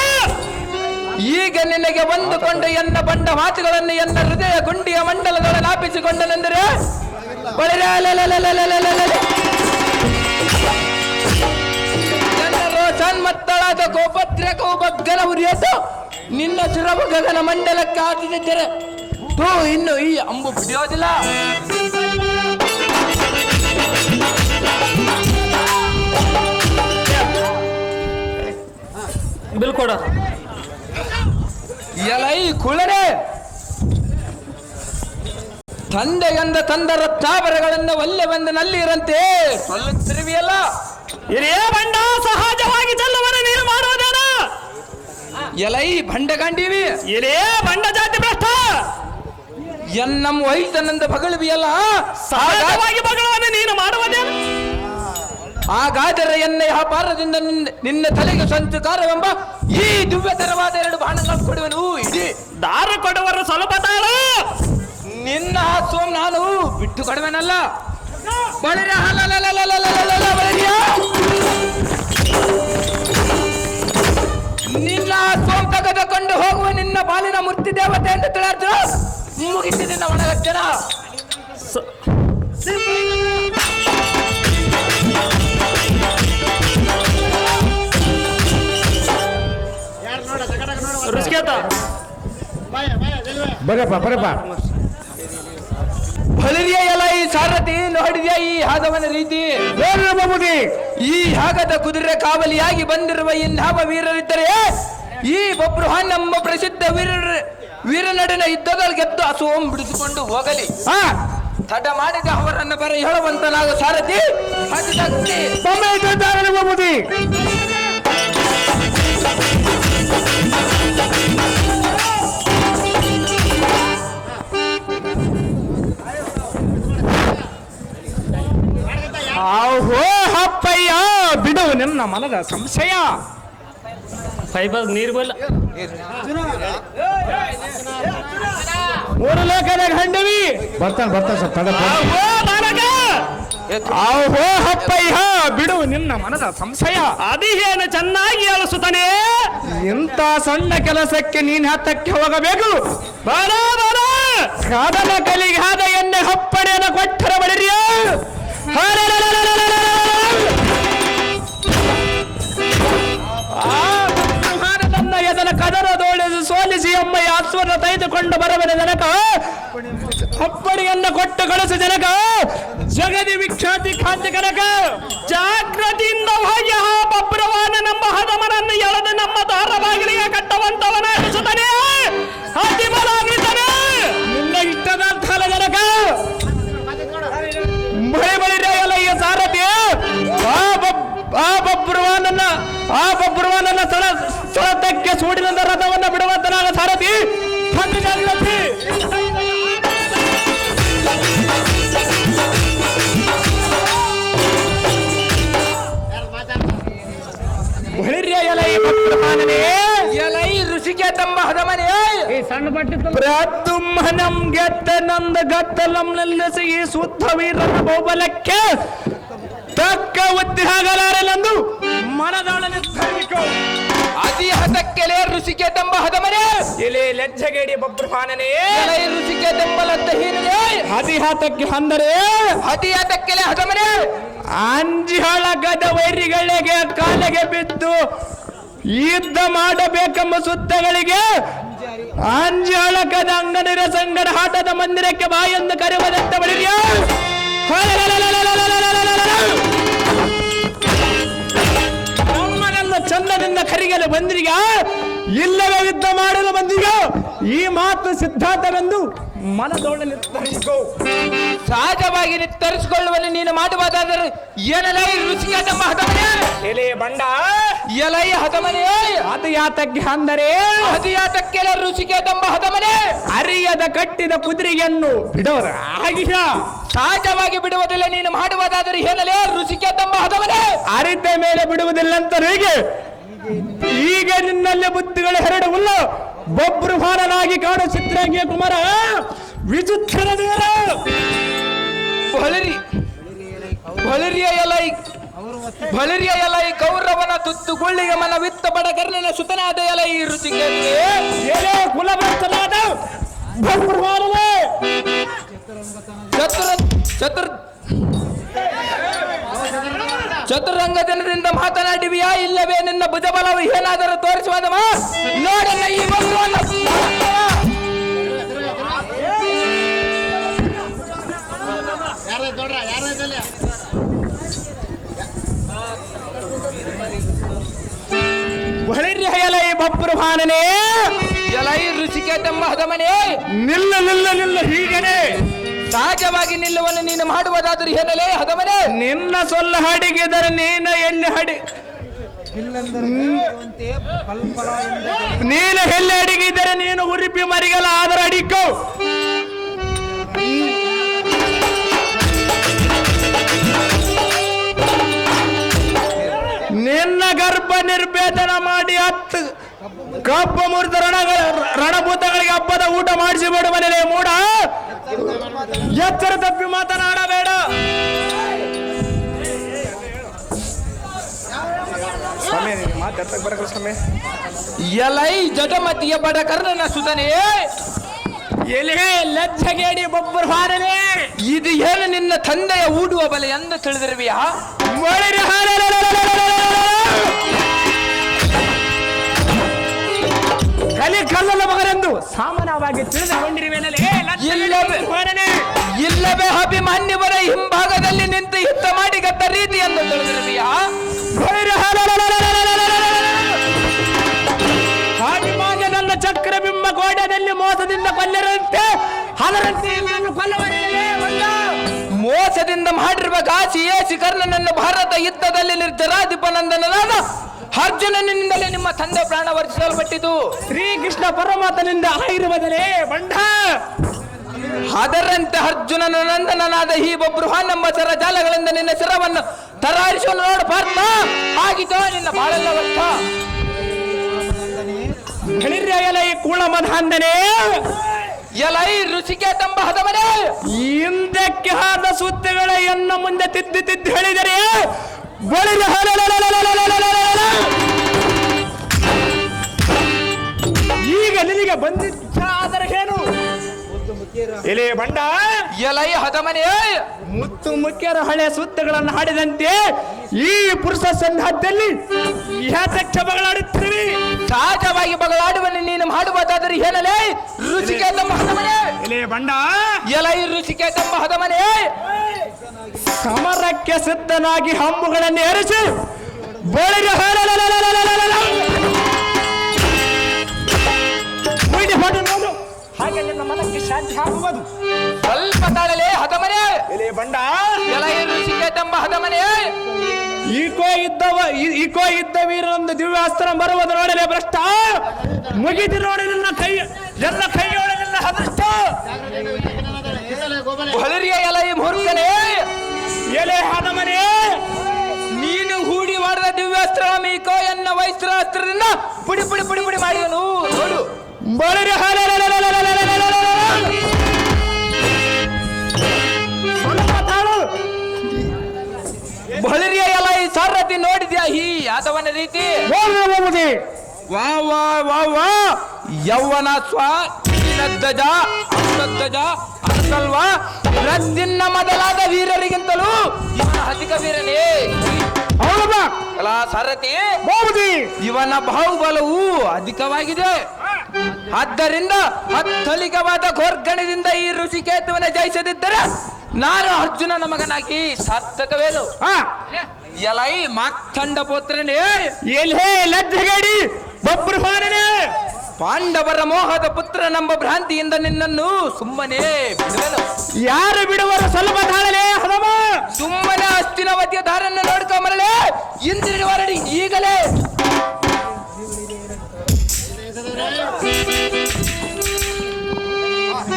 ಈಗ ನಿನಗೆ ಬಂದುಕೊಂಡು ಎನ್ನ ಬಂಡ ಮಾತುಗಳನ್ನು ಎನ್ನ ಹೃದಯ ಗುಂಡಿಯ ಮಂಡಲದೊಳಗೆ ಲಾಪಿಸಿಕೊಂಡನೆಂದರೆ ಮತ್ತಳಾದ ಗೋಪತ್ರಿಕವು ಬಗ್ಗನ ಉರಿಯಿತು. ನಿನ್ನ ಸುರವು ಗಗನ ಮಂಡಲಕ್ಕೆ ಹಾಕಿದ್ದರೆ ಇನ್ನು ಈ ಅಂಬು ಬಿಡಿಯೋದಿಲ್ಲ. ಬಿಲ್ಕೊಡ ಎಲೈ ಕುಳರೆ, ತಂದೆಗಂದ ತಂದರ ತಾವರೆಗಳನ್ನು ಒಲ್ಲೆ ಬಂದ ನಲ್ಲಿರಂತೆ ಸೊಲ್ಲುತ್ತಿರುವಿಯಲ್ಲ. ಹಿರಿಯ ಬಂಡ ಸಹಜವಾಗಿ ಚೆಲ್ಲುವನ ನೀನು ಮಾಡುವುದೇನ? ಎಲೈ ಭಂಡಗಾಂಡೀವಿ, ಹಿರಿಯ ಬಂಡ ಜಾತಿ ಭ್ರಷ್ಟ! ಎನ್ನಮ್ಮ ವಯಸ್ಸನಂದ ಬಗಳುವಿಯಲ್ಲ. ಸಹಜವಾಗಿ ಬಗಳವನ ನೀನು ಮಾಡುವುದೇನ? ಹಾಗಾದರೆ ಎನ್ನ ವ್ಯಾಪಾರದಿಂದ ನಿನ್ನ ತಲೆಗೆ ಸಂಚಕಾರವೆಂಬ ಈ ದಿವ್ಯತರವಾದ 2 ಬಾಣಗಳನ್ನು ಕೊಡುವನು. ಇಡೀ ದಾರ ಕೊಡುವರು ಸ್ವಲ್ಪ ತಾಳು. ನಿನ್ನ ಸೋಮ್ ನಾನು ಬಿಟ್ಟು ಕೊಡುವೆನಲ್ಲ. ನಿನ್ನ ಸೋಮ್ ತೆಗೆದುಕೊಂಡು ಹೋಗುವ ನಿನ್ನ ಬಾಲಿನ ಮೂರ್ತಿ ದೇವತೆ ಎಂದು ತಿಳಿದು ಮುಗಿಸಿ ನಿನ್ನ ಒಣಗಚ್ಚನ. ರುಸ್ಕೇತ ಬರಪ್ಪ ಬಳಿರಿಯ ಎಲೈ ಸಾರಥಿ, ನೋಡಿದ್ಯಾ ಈ ಯಾದವನ ರೀತಿ? ಬಾಬುದಿ, ಈ ಯಾಗದ ಕುದುರೆ ಕಾವಲಿಯಾಗಿ ಬಂದಿರುವ ಇನ್ನಾವ ವೀರರಿದ್ದರೆ ಈ ಬಬ್ರುಹಾನ್ ಎಂಬ ಪ್ರಸಿದ್ಧ ವೀರನಡಿನ ಯುದ್ಧದಲ್ಲಿ ಗೆದ್ದು ಅಸೋಂ ಬಿಡಿಸಿಕೊಂಡು ಹೋಗಲಿ. ತಡ ಮಾಡಿದ ಅವರನ್ನು ಬರ ಹೇಳುವಂತನಾಗ ಸಾರಥಿ ಬಾಬುದಿ. ಆಹೋ ಹಪ್ಪಯ್ಯ, ಬಿಡು ನಿನ್ನ ಮನದ ಸಂಶಯ. ಫೈಬರ್ ನೀರು ಬಲ್ಲ 3 ಲೋಕದ ಗಂಡವಿ ಬರ್ತಾನೆ ಸರ್ ತಡ. ಆಹೋ ಬಾಲಕ, ಆಹೋ ಹಪ್ಪಯ್ಯ, ಬಿಡು ನಿನ್ನ ಮನದ ಸಂಶಯ. ಅದಿಹೇನು ಚೆನ್ನಾಗಿ ಅಳಿಸುತ್ತಾನೆ. ಇಂಥ ಸಣ್ಣ ಕೆಲಸಕ್ಕೆ ನೀನ್ ಹತ್ತಕ್ಕೆ ಹೋಗಬೇಕು. ಬಾರ ಬಾರ, ಕಾದನ ಕಲಿಗಾದ ಎಣ್ಣೆ ಹಪ್ಪಣೆಯನ್ನು ಕೊಟ್ಟರ ಬಳಿರಿಯ. ನನ್ನ ಎದನ ಕದರ ದೋಳಿಸಿ ಸೋಲಿಸಿ ಅಮ್ಮಯ್ಯ ಅಶ್ವನ ತೆಗೆದುಕೊಂಡು ಬರಬರ ಜನಕ ಹಪ್ಪಡಿಯನ್ನು ಕೊಟ್ಟು ಕಳಿಸಿ ಜನಕ ಜಗದಿ ವಿಖ್ಯಾತಿ ಖಾದ್ಯ ಕನಕ. ಜಾಗೃತಿಯಿಂದ ಹೋಗಿ ಆ ಬಬ್ರವಾನನೆಂಬ ಹದಮನನ್ನು ಎಳೆದು ನಮ್ಮ ದಾರ ಬಾಗಿಲಿಗೆ ಕಟ್ಟುವಂತವನ ಎಣಿಸುತ್ತಾನೆ. ಅತಿಬಲಾಗಿದ್ದಾನೆ ನಿನ್ನ ಇಷ್ಟದ ಜನಕ. ಬಳಿರೆಯಲ್ಲ ಈ ಸಾರಥಿ ಆ ಬಬ್ರುವಾನನ್ನ ಸ್ಥಳಕ್ಕೆ ಸೂಡಿನಿಂದ ರಥವನ್ನು ಬಿಡುವಂತನಾಗ ಸಾರಥಿ ಜಾಗೃತಿ. ಬಳಿರಿಯ ಎಲೈ ಬಬ್ರುವಾನನೇ, ಎಲೈ ಋಷಿಕೆ ತಮ್ಮ ಹದಮನೆ ಸಣ್ಣ ಬಟ್ಟೆ ಪ್ರದ್ಯುಮ್ನಂ ಗೆದ್ದನಂದ ಗದ್ದಲಂ ನಿಲ್ಲಿಸಿ ಈ ಶುದ್ಧ ವೀರನ ಬಹುಬಲಕ್ಕೆ ತಕ್ಕ ಉದ್ದಿ ಆಗಲಾರಲೆಂದು ಮನದೊಳನೆ ಅತಿ ಹತಕ್ಕೆ ಎಲೆ ಋಷಿಕೆ ತಂಬ ಹದಮನೆ ಎಲೆ ಲಜ್ಜಗೇಡಿ ಬಬ್ರುಹಾನನೇ ಎಲೆ ಋಷಿಕೆ ತಂಬಲತ್ತ ಹೀನನೆ ಹದಿಹಾತಕ್ಕೆ ಅಂದರೆ ಹದಿಯಾತಕ್ಕೆಲೆ ಹದಮನೆ ಅಂಜಿಹಳ ಗದ ವೈರಿಗಳಿಗೆ ಕಾಲಿಗೆ ಬಿದ್ದು ಯುದ್ಧ ಮಾಡಬೇಕೆಂಬ ಸುತ್ತಗಳಿಗೆ ಅಂಜಿಹಳಕದ ಅಂಗನಿರ ಸಂಗಡ ಆಟದ ಮಂದಿರಕ್ಕೆ ಬಾಯೊಂದು ಕರೆಯುವುದಂತ ಬಳಿಯ ನಮ್ಮನೆಲ್ಲ ಚಂದದಿಂದ ಕರಿಗಲು ಬಂದಿರಿಗ ಇಲ್ಲವೇ ಯುದ್ಧ ಮಾಡಲು ಬಂದಿಗ ಈ ಮಾತು ಸಿದ್ಧಾಂತವೆಂದು ಮನದೊಡನೆ ನಿರ್ಧರಿಸಿಕೋ. ಸಹಜವಾಗಿ ತರಿಸಿಕೊಳ್ಳುವಲ್ಲಿ ನೀನು ಮಾಡುವುದಾದರೆ ಏನಲೈ ರುಚಿಗೆ ತಂಬ ಹದಮನೆ ಎಲೆ ಬಂಡ ಎಲೈ ಹದಮನೆ ಅದು ಯಾತಕ್ಕೆ ಅಂದರೆ ಹದಿಯಾತಕ್ಕೆಲೆ ರುಚಿಗೆ ತಂಬ ಹದಮನೆ ಅರಿಯದ ಕಟ್ಟಿದ ಕುದುರೆಯನ್ನು ಬಿಡೋರ ಆಗಿಲ್ಲ. ಸಹಜವಾಗಿ ಬಿಡುವುದಿಲ್ಲ ನೀನು ಮಾಡುವುದಾದರೆ ಏನಲೇ ರುಚಿಗೆ ತಂಬ ಹದಮನೆ ಅರಿತ ಮೇಲೆ ಬಿಡುವುದಿಲ್ಲ ಅಂತ ಹೇಗೆ ಈಗ ನಿನ್ನಲ್ಲಿ ಬುದ್ಧಿಗಳು ಹರಡುವುಲ್ಲ. ಬಬ್ರುಹಾನನಾಗಿ ಕಾಡು ಚಿತ್ರಾಂಗಿಯ ಕುಮಾರ ವಿಚಿತ್ರ ದೇವರ ಬಳಿರಿಯ ಎಲೈ ಕೌರವನ ತುತ್ತುಗುಳ್ಳಿಗೆ ಮನವಿತ್ತ ಬಡ ಕರ್ಣನ ಸುತನಾದ ಎಲೈ ರುಚಿಗೆ ಏನೇ ಕುಲಭ್ರಷ್ಟನಾದ ಬಬ್ರುಹಾನನೇ ಚತುರಂಗ ಜನರಿಂದ ಮಾತನಾಡಿವಿಯಾ ಇಲ್ಲವೇ ನಿನ್ನ ಭುಜಬಲವು ಏನಾದರೂ ತೋರಿಸುವುದಮ್ಮ ನೋಡನ್ನ ಈ ಮಗುವನ್ನು ಬಳಿರ್ಯಲೈ ಬಬ್ರುಹಾನನೇ ಎಲೈ ರುಚಿಕೆ ತಂಬ ಹದಮನೆ ನಿಲ್ಲ ನಿಲ್ಲ ನಿಲ್ಲ ಹೀಗನೆ ಸಹಜವಾಗಿ ನಿಲ್ಲುವನ್ನು ನೀನು ಮಾಡುವುದಾದರೂ ಏನಲೇ ಹದಮನೆ ನಿನ್ನ ಸೊಲ್ಲ ಹಡಿಗಿದರೆ ನೀನು ಎಲ್ಲಿ ಹಡಿ ನೀನು ಎಲ್ಲಿ ಅಡಿಗಿದರೆ ನೀನು ಉರಿಪಿ ಮರಿಗಲ್ಲ ಆದರೂ ಅಡಿಕೋ. ನಿನ್ನ ಗರ್ಭ ನಿರ್ಭೇದನ ಮಾಡಿ 10 ಕಬ್ಬ ಮುರಿದ ರಣಭೂತಗಳಿಗೆ ಹಬ್ಬದ ಊಟ ಮಾಡಿಸಿ ಬಿಡುವನೇ ಮೂಡ. ಎಚ್ಚರ ತಪ್ಪಿ ಮಾತನಾಡಬೇಡ. ಎಲೈ ಜಟಮತಿಯ ಬಡ ಕರ್ಣನ ಸುತನೇ ಎಲೆ ಲಜ್ಜಗೇಡಿ ಬಬ್ರುಹಾನನೇ ಇದು ಏನು ನಿನ್ನ ತಂದೆಯ ಊಡುವ ಬಲೆ ಎಂದು ತಿಳಿದಿರುವಿಯಾ ಕಲಿ ಕಲ್ಲನ ಮಗನೆಂದು ಸಾಮಾನ್ಯವಾಗಿ ತಿಳಿದುಕೊಂಡಿರುವೆನಲೇ ಇಲ್ಲವೇ ಅಭಿಮನ್ಯುವರ ಹಿಂಭಾಗದಲ್ಲಿ ನಿಂತು ಯುದ್ಧ ಮಾಡಿ ಗದ್ದ ರೀತಿ ಎಂದು ತಿಳಿದಿರುವಿಯಾ ನನ್ನ ಚಕ್ರಬಿಂಬ ಗೋಡೆಯಲ್ಲಿ ಮೋಸದಿಂದ ಕೊಲ್ಲರಂತೆ ಅದರಂತೆ ಮೋಸದಿಂದ ಮಾಡಿರುವ ಘಾಸಿ ಏಸಿ ಕರ್ಣನನ್ನು ಭಾರತ ಯುದ್ಧದಲ್ಲಿ ನಿರ್ಜರಾಧಿಪನಂದನಾದ ಅರ್ಜುನನಿಂದಲೇ ನಿಮ್ಮ ತಂದೆ ಪ್ರಾಣ ವರ್ಜಿಸಲ್ಪಟ್ಟಿತು. ಶ್ರೀಕೃಷ್ಣ ಪರಮಾತ್ಮನಿಂದ ಆಗಿರುವುದರೇ ಬಂಡ. ಅದರಂತೆ ಅರ್ಜುನನ ನಂದನನಾದ ಈ ಬಬ್ರುಹಾನ್ ಎಂಬ ಜಾಲಗಳಿಂದ ನಿನ್ನ ಶಿರವನ್ನು ತರಾರಿಸುವ ನೋಡು ಪಾರ್ಥ ಆಗಿತೋ ನಿನ್ನ ಬಾಳೆಲ್ಲ ವರ್ಷ ಎಲೈ ಕೂಳಮಧಾಂದನೆ ಎಲೈ ರುಚಿಕೆ ತಂಬ ಹದಮನೆ ಹಿಂದಕ್ಕೆ ಆದ ಸುದ್ದಿಗಳ ಎನ್ನ ಮುಂದೆ ತಿದ್ದಿ ತಿದ್ದಿ ಹೇಳಿದರೆ ಬಳಿದ ಈಗ ನಿನಗೆ ಬಂದಿದ್ದ ಆದರೆ ಏನು ಎಲೆ ಬಂಡ ಎಲೈ ಹದಮನೆ ಮುತ್ತು ಮುಖ್ಯರ ಹಳೆ ಸುದ್ದಿಗಳನ್ನು ಹಾಡಿದಂತೆ ಈ ಪುರುಷ ಸಂಘದಲ್ಲಿ ಯಾತಕ್ಕೆ ಬಗಳಾಡುತ್ತೀವಿ. ಸಹಜವಾಗಿ ಬಗಳಾಡುವಲ್ಲಿ ನೀನು ಮಾಡುವುದಾದರೆ ಏನಲೇ ರುಚಿಕೆ ತಂಬ ಹದಮನೆ ಎಲೆ ಬಂಡ ಎಲೈ ರುಚಿಕೆ ತಂಬ ಹದಮನೆ ಸಮರಕ್ಕೆ ಸಿದ್ಧನಾಗಿ ಹಂಬುಗಳನ್ನು ಏರಿಸಿ ಬಳಿಗೆ ನೋಡು ಹಾಗೆ ನನ್ನ ಮನಕ್ಕೆ ಶಾಂತಿ ಆಗುವುದು. ಸ್ವಲ್ಪ ತಾಳಲೇ ಹದಮನೆ ಎಲೆ ಬಂಡ ಎಲೈ ರುಚಿಕೆ ತಂಬ ಹದಮನೆ ಈಕೋ ಇದ್ದ ವೀರನೊಂದು ದಿವ್ಯಾಸ್ತ್ರ ಬರುವುದು ನೋಡಲೇ ಭ್ರಷ್ಟ ಮುಗಿದು ನೋಡಿ ನನ್ನ ಕೈ ಎಲ್ಲ ಕೈಯೊಳಗೆ ನನ್ನ ಅದೃಷ್ಟ ಹೊಲರಿಯ ಎಲೈ ಮೂರ್ಖನೇ ಎಲೆ ಹದಮನೆ ನೀನು ಹೂಡಿ ಮಾಡಿದ ದಿವ್ಯಾಸ್ತ್ರ ಮೀಕೋ ಎನ್ನ ವೈಸ್ತ್ರಾಸ್ತ್ರದಿಂದ ಪುಡಿ ಪುಡಿ ಪುಡಿ ಪುಡಿ ಮಾಡಿದನು ನೋಡು ಬಳಿಗೆ ಬಳಿರಿಯ ಎಲೈ ಸಾರಥಿ ನೋಡಿದ್ಯಾ ಈ ಯಾದವನ ರೀತಿ ವಾ ವಾ ವಾ ವಾ ಯೌವನ ಧ್ವಜ ಅಶ್ವಧ್ವಜ ಅಸಲ್ವಾ ರದ್ದಿನ್ನ ಮೊದಲಾದ ವೀರರಿಗಿಂತಲೂ ಇವನ ಅಧಿಕ ವೀರನೇ. ಹೌದಮ್ಮ ಕಲಾ ಸಾರಥಿ ಬಹುಮತಿ ಇವನ ಬಾಹುಬಲವು ಅಧಿಕವಾಗಿದೆ. ಆದ್ದರಿಂದ ಅತ್ಯಧಿಕವಾದ ಘೋರ್ಗಣದಿಂದ ಈ ಋಷಿಕೇತುವನ್ನ ಜಯಿಸದಿದ್ದರೆ ನಾನು ಅರ್ಜುನನ ಮಗನಾಗಿ ಸಾರ್ಥಕವೇನು? ಎಲೈ ಮಾಕ್ತಂಡ ಪುತ್ರನೇ, ಎಲ್ಲೇ ಲಜ್ಜಗಡಿ ಬಬ್ರುವಾಣನೆ ಪಾಂಡವರ ಮೋಹದ ಪುತ್ರನೆಂಬ ಭ್ರಾಂತಿಯಿಂದ ನಿನ್ನನ್ನು ಸುಮ್ಮನೆ ಬಿಡುವೆನು. ಯಾರು ಬಿಡುವರು ಸ್ವಲ್ಪ ತಾಳಲೆ ಹದಮ ಸುಮ್ಮನೆ ಹಸ್ತಿನವತಿಯ ದಾರನ್ನು ನೋಡ್ಕೊಂಬರಲೆ ಇಂದ್ರಿಯ ಹೊರಡಿ ಈಗಲೇ.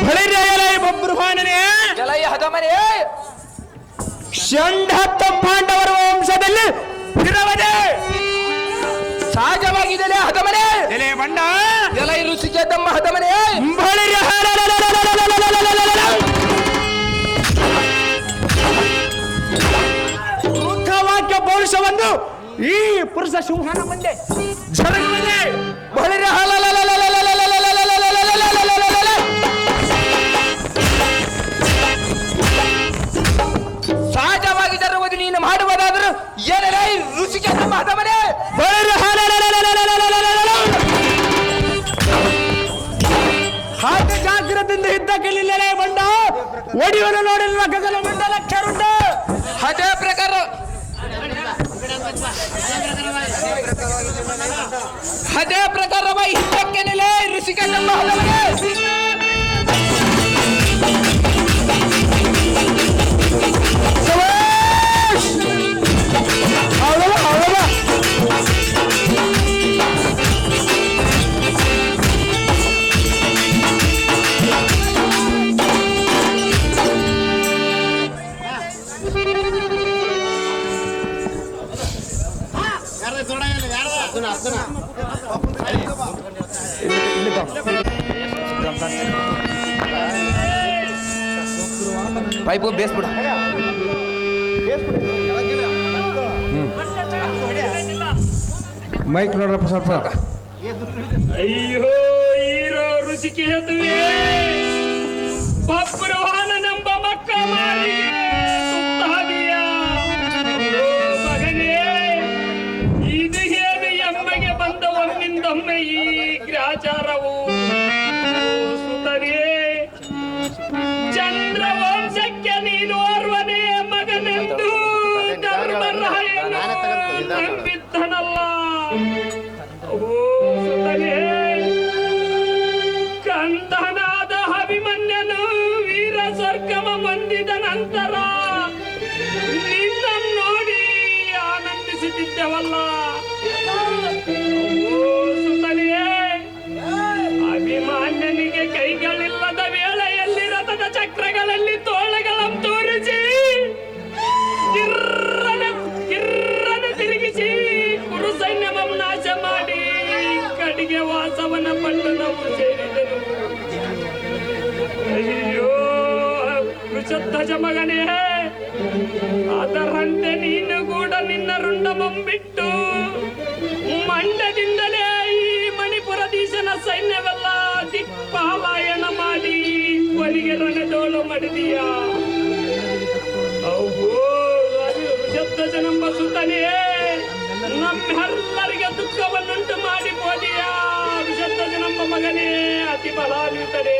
ಹೊಳೆರೇ ಬಬ್ರುವಾಣನೆ ಎಲೈ ಹದಮನೆ, ಷಂಡಹತ್ತ ಪಾಂಡವರ ವಂಶದಲ್ಲಿ ಬಿಡುವದೆ ಸಹಜವಾಗಿದೆಯೇ ಹದಮನೆ? ಎಲೆ ಬಂಡ ಎಲೈ ಋಷಿಕೇತಮ್ಮ ಹದಮನೆ, ವಾಕ್ಯ ಪೌರುಷವನ್ನು ಈ ಪುರುಷ ಸಿಂಹನ ಮುಂದೆ ಜರುಗುತ್ತದೆ. ಬಳಿರೆ ಸಹಜವಾಗಿ ಜರುವುದು ನೀನು ಮಾಡುವುದಾದರೂ ಏನೇ ಋಷಿಕೇತಮ್ಮ ಹದಮನೆ. ಹಾಗೆ ಜಾಗ್ರತೆಯಿಂದ ಇದ್ದ ಕಲಿಲ್ಲೇ ಬಂಡ ಒಡಿಯನ್ನು ನೋಡಿಲ್ಲ ಗಗನ ಮಂಡಲ ಕೆರುಂಡ. ಅದೇ ಪ್ರಕಾರ ಹಿಂದಕ್ಕೆ ನಿಲೆ ಋಷಿಕೇತಮ್ಮ ಹದಮನೆ. ಪೈಪು ಬೇಸ್ಬಿಡ. ಮೈಕ್ ನೋಡ್ರಪ್ಪ ಸ್ವಲ್ಪ. ಅಯ್ಯೋ ಹೀರೋ ಋಷಿಕೇತುವೆ ಬಬ್ರುವಾಹನನೆಂಬ ಮಕ್ಕ ಮಾಡಿ ಸುತ್ತಾದಿಯ ಮಗನೇ, ಇದು ಹೇಗೆ ಎಮ್ಮೆಗೆ ಬಂದ ಒಮ್ಮಿಂದೊಮ್ಮೆ ಈ ಗ್ರಾಚಾರವು ಸುತನೇ. ಚಂದ್ರವಂಶಕ್ಕೆ ನೀನು ಓರ್ವನೇ ಮಗನೆಂದು ಧರ್ಮರಾಯನು ನಂಬಿದ್ದನಲ್ಲ. ಕಂದನಾದ ಅಭಿಮನ್ಯನು ವೀರ ಸ್ವರ್ಗಮ ಹೊಂದಿದ ನಂತರ ನಿನ್ನನ್ನು ನೋಡಿ ಆನಂದಿಸುತ್ತಿದ್ದೆವಲ್ಲ. ಅಭಿಮಾನ್ಯನಿಗೆ ಕೈಗಳಿಲ್ಲದ ವೇಳೆಯಲ್ಲಿ ರಥದ ಚಕ್ರಗಳಲ್ಲಿ ತೋಳಗಳನ್ನು ತೋರಿಸಿ ಕಿರ್ರನೆ ತಿರುಗಿಸಿ ಕುರು ಸೈನ್ಯವನ್ನು ನಾಶ ಮಾಡಿ ಕಡೆಗೆ ವಾಸವನ ಪಟ್ಟಣವು ಸೇರಿದನು. ಅಯ್ಯೋ ವೃಷಧ್ವಜ ಮಗನೇ, ಅದರಂತೆ ನೀನು ಕೂಡ ನಿನ್ನ ರುಂಡಮಂಬಿಟ್ಟು ಮಂಡದಿಂದಲೇ ಈ ಮಣಿಪುರದೀಶನ ಸೈನ್ಯವೆಲ್ಲ ದಿಕ್ಪಾಲಾಯನ ಮಾಡಿ ಕೊನೆಗೆ ರಣದೋಳು ಮಾಡಿದೀಯ. ವೃಷಧ್ವಜನೆಂಬ ಸುತನೇ, ನಮ್ಮೆಲ್ಲರಿಗೆ ದುಃಖವನ್ನುಂಟು ಮಾಡಿ ಹೋದಿಯ ವೃಷಧ್ವಜನೆಂಬ ಮಗನೇ ಅತಿ ಬಲಾನ್ವಿತನೇ.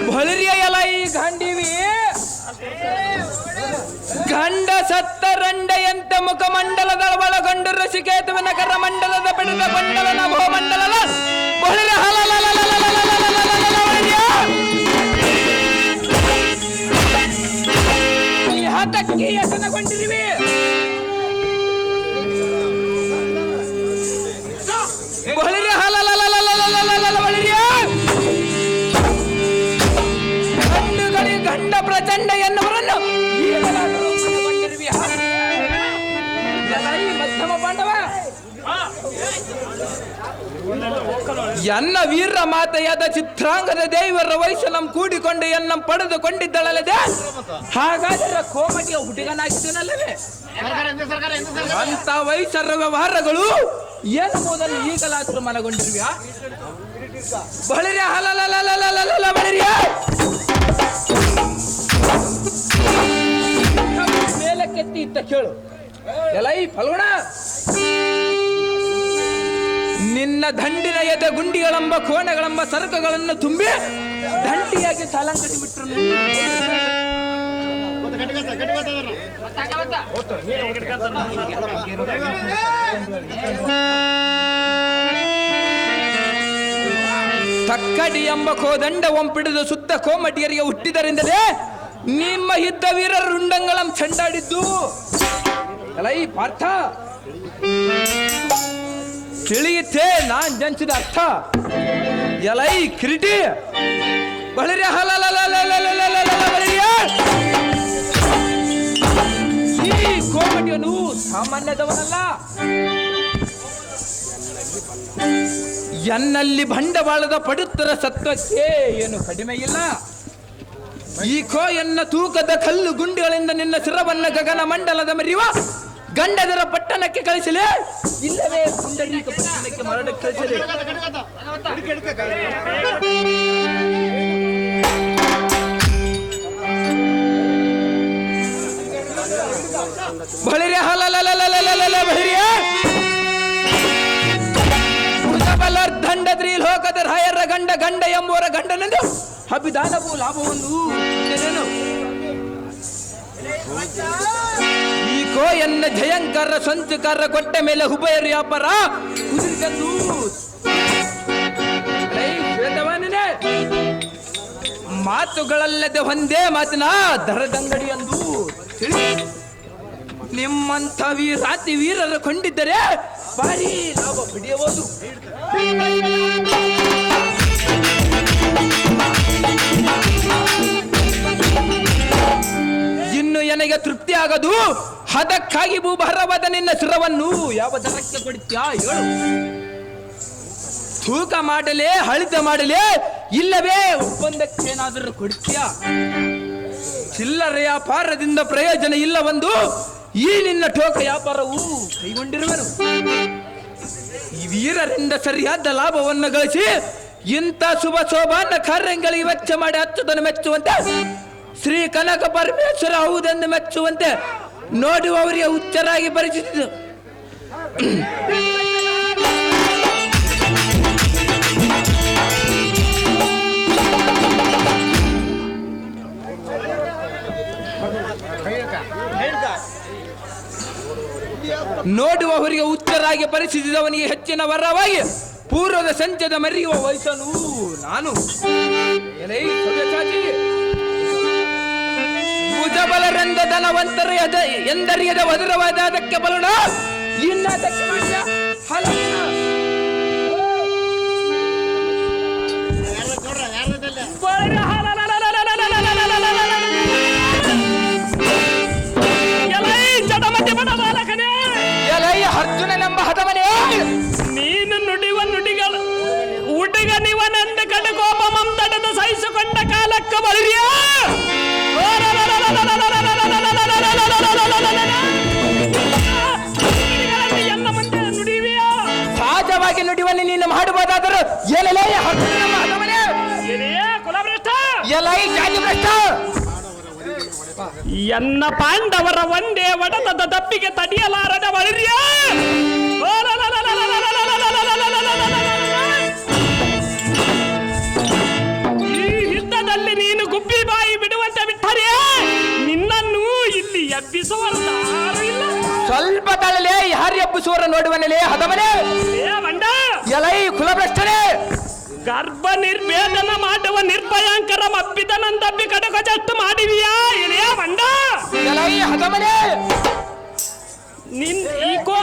ಬಳಿರಿಯ ಎಲ ಈ ಗಾಂಡಿವಿ ಗಂಡ ಸತ್ತ ರಂಡೆಯಂತ ಮುಖಮಂಡಲದ ಒಳಗೊಂಡು ಋಷಿಕೇತುವಿನ ಕರ ಮಂಡಲದ ಬಿಡದ ಮಂಡಲನ ಭೂಮಂಡಲದ ಬಳಿರ ಹತಕ್ಕೆ ಯತನಗೊಂಡಿರುವೆ. ಬಳಿರ ಗಂಡುಗಳಿಗೆ ಗಂಡ ಪ್ರಚಂಡ ಎನ್ನುವರನ್ನು ಮಧ್ಯಮ ಎನ್ನ ವೀರ ಮಾತೆಯಾದ ಚಿತ್ರಾಂಗದ ದೇವರ ವಯಸ್ಸನ್ನು ಕೂಡಿಕೊಂಡು ಎನ್ನ ಪಡೆದುಕೊಂಡಿದ್ದಳಲ್ಲದೆ ಹಾಗಾದರೆ ಕೋಮಟಿಯ ಹುಡುಗನಾಗಿದ್ದೇನಲ್ಲವೇ ಅಂತ ವಯಸ್ಸರ ವ್ಯವಹಾರಗಳು ಏನೆಂಬುದನ್ನು ಈಗಲಾದರೂ ಮನಗೊಂಡಿರುವ್ಯಾ? ಬಳಿರಿ ಹಲಲಲಲಲಲಲ ಬಳಿರಿ ಮೇಲಕ್ಕೆತ್ತಿ ಇತ್ತ ಕೇಳು. ಎಲೈ ಫಲ್ಗುಣ, ನಿನ್ನ ದಂಡಿನ ಎದೆ ಗುಂಡಿಗಳೆಂಬ ಕೋಣೆಗಳೆಂಬ ಸರಕುಗಳನ್ನು ತುಂಬಿ ದಂಡಿಯಾಗಿ ಸಾಲಂಕಟಿ ಬಿಟ್ಟರು. ತಕ್ಕಡಿ ಎಂಬ ಕೋದಂಡ ಒಂಪಿಡಿದು ಸುತ್ತ ಕೋಮಟಿಯರಿಗೆ ಹುಟ್ಟಿದರಿಂದಲೇ ನಿಮ್ಮ ಯುದ್ಧ ವೀರರ ರುಂಡಂಗಳಂ ಚೆಂಡಾಡಿದ್ದು. ಅಲೈ ಪಾರ್ಥ, ತಿಳಿಯುತ್ತೇ ನಾನ್ ಜನಿಸಿದ ಅರ್ಥ. ಎಲೈ ಕಿರೀಟಿ, ಬಳಿರಿ ಈ ಕೋಮಟಿಯನು ಸಾಮಾನ್ಯದವನಲ್ಲ. ಎನ್ನಲ್ಲಿ ಬಂಡವಾಳದ ಪಡುತ್ತರ ಸತ್ವಕ್ಕೆ ಏನು ಕಡಿಮೆ ಇಲ್ಲ. ಈ ಎನ್ನ ತೂಕದ ಕಲ್ಲು ಗುಂಡಿಗಳಿಂದ ನಿನ್ನ ಶಿರವನ್ನ ಗಗನ ಮಂಡಲದ ಮರಿಯುವ ಗಂಡದರ ಪಟ್ಟಣಕ್ಕೆ ಕಳಿಸಲೇ, ಇಲ್ಲವೇ ಪುಂಡರೀಕ ಪಟ್ಟಣಕ್ಕೆ ಮರಳಕ್ಕೆ ಕಳಿಸಲೇ. ಬಳಿರೆ ಹಲಲಲಲಲಲಲ ಬಳಿರಿಯ ದಂಡದ್ರಿ ಲೋಕದ ರಾಯರ ಗಂಡ ಗಂಡ ಎಂಬುವರ ಗಂಡನೆಂದು ಅಭಿದಾನವು ಲಾಭವನ್ನು ಈ ಕೋಯನ್ನ ಜಯಂಕರ ಸಂಚಕಾರ ಕೊಟ್ಟ ಮೇಲೆ ಉಭಯರ ವ್ಯಾಪಾರ ಕುದುರಿಕಂದು ಮಾತುಗಳಲ್ಲದೆ ಒಂದೇ ಮಾತಿನ ದರದಂಗಡಿ ಎಂದು ತಿಳಿ. ನಿಮ್ಮಂಥ ರಾತಿ ವೀರರು ಕೊಂಡಿದ್ದರೆ ಭಾರಿ ಲಾಭ ಪಡೆಯಬಹುದು. ಇನ್ನು ನನಗೆ ತೃಪ್ತಿ ಆಗದು. ಅದಕ್ಕಾಗಿ ಭೂಭಾರವಾದ ನಿನ್ನ ಶಿರವನ್ನು ಯಾವ ದರಕ್ಕೆ ಕೊಡುತ್ತೀಯಾ ಹೇಳು? ತೂಕ ಮಾಡಲೇ, ಅಳಿತ ಮಾಡಲೇ, ಇಲ್ಲವೇ ಒಪ್ಪಂದಕ್ಕೇನಾದರೂ ಕೊಡುತ್ತೀಯಾ? ಚಿಲ್ಲರೆ ವ್ಯಾಪಾರದಿಂದ ಪ್ರಯೋಜನ ಇಲ್ಲವೆಂದು ಈ ನಿನ್ನ ಟೋಕ ವ್ಯಾಪಾರವು ಕೈಗೊಂಡಿರುವರು. ಈ ವೀರರಿಂದ ಸರಿಯಾದ ಲಾಭವನ್ನು ಗಳಿಸಿ ಇಂಥ ಶುಭ ಶೋಭಾನ ಕಾರ್ಯಗಳಿಗೆ ವೆಚ್ಚ ಮಾಡಿ ಹಚ್ಚುದನ್ನು ಮೆಚ್ಚುವಂತೆ, ಶ್ರೀ ಕನಕ ಪರಮೇಶ್ವರ ಹೌದೆಂದು ಮೆಚ್ಚುವಂತೆ ನೋಡುವವರಿಗೆ ಹುಚ್ಚರಾಗಿ ಪರಿಚಿಸಿತು. ನೋಡುವವರಿಗೆ ಹುಚ್ಚರಾಗಿ ಪರಿಸ್ಥಿತಿದವನಿಗೆ ಹೆಚ್ಚಿನ ವರವಾಗಿ ಪೂರ್ವದ ಸಂಚದ ಮರೆಯುವ ವಯಸ್ಸನು ನಾನು. ಭುಜಬಲರಂದ ಧನವಂತರ ಎಂದರಿಯದ ವದರವಾದ ಅದಕ್ಕೆ ಬಲುಣ ಇನ್ನದಕ್ಕೆ ಅರ್ಜುನನೆಂಬ ಹದವನೇ, ನೀನು ನುಡಿವ ನುಡಿಗಳು ಹುಡುಗ ನಿವನೆಂದು ಕಡುಕೋಪ ಮಂತಡದ ಸಹಿಸಿಕೊಂಡ ಕಾಲಕ್ಕ ಬಳಿರಿಯ ಎಲ್ಲ ಮುಂದೆ ನುಡಿವಿಯ ಸಹಜವಾಗಿ ನುಡಿವಲ್ಲಿ ನೀನು ಮಾಡಬಹುದಾದರೂ ಎಲೇ ಅರ್ಜುನನೆಂಬ ಹದವನೇ, ಕುಲಭ್ರಷ್ಟ, ಎಲೈ ಜಾತಿ ಭ್ರಷ್ಟ, ಎನ್ನ ಪಾಂಡವರ ಒಂದೇ ಒಡಲದ ದಪ್ಪಿಗೆ ತಡೆಯಲಾರದ ಬಳಿರಿಯ ಈ ಯುದ್ಧದಲ್ಲಿ ನೀನು ಗುಬ್ಬಿ ಬಾಯಿ ಬಿಡುವಂತೆ ಬಿಟ್ಟರೆ ನಿನ್ನನ್ನು ಇಲ್ಲಿ ಎಬ್ಬಿಸುವರು ಯಾರು ಇಲ್ಲ. ಸ್ವಲ್ಪ ತಳಲೆ ಯಾರು ಎಬ್ಬಿಸುವರ ನೋಡುವನಲೇ ಹದವನೇ, ಎಲೈ ಕುಲಭ್ರಷ್ಟನೇ, ಗರ್ಭ ನಿರ್ವೇದನ ಮಾಡುವ ನಿರ್ಭಯಾಂಕರ ಮಬ್ಬಿದನಂದಬ್ಬಿ ಕಡಕಜಷ್ಟು ಮಾಡಿವಿಯಾ ಇಳಿಯ ಮಂಡ ಎಲೈ ಹದವನೇ, ನಿನ್ ಈಕೋ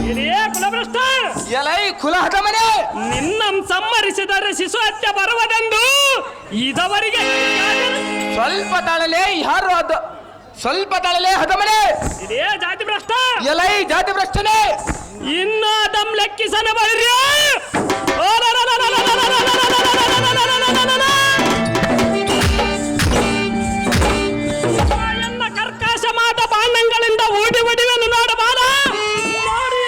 ಇಳಿಯ ಕುಲಭ್ರಷ್ಟ, ಎಲೈ ಕುಲ ಹದವನೇ, ನಿನ್ನಂ ಸಮ್ಮರಿಸಿದರೆ ಶಿಶು ಹತ್ಯೆ ಬರುವುದೆಂದು ಇದವರಿಗೆ ಸ್ವಲ್ಪ ತಾಳಲೇ ಯಾರು ಅದು ಸ್ವಲ್ಪ ತಾಳಲೇ ಹದಮನೆ ಇದೇ ಜಾತಿ ಭ್ರಷ್ಟ ಎಲೈ ಜಾತಿ ಭ್ರಷ್ಟನೇ ಇನ್ನು ಅದಂ ಲೆಕ್ಕಿಸನ ಬರ್ರಿ ಎನ್ನ ಕರ್ಕಾಶ ಮಾತ ಬಾಣಗಳಿಂದ ಓಡಿ ಒಡಿವೆನು ನೋಡಬಾರ ನೋಡಿ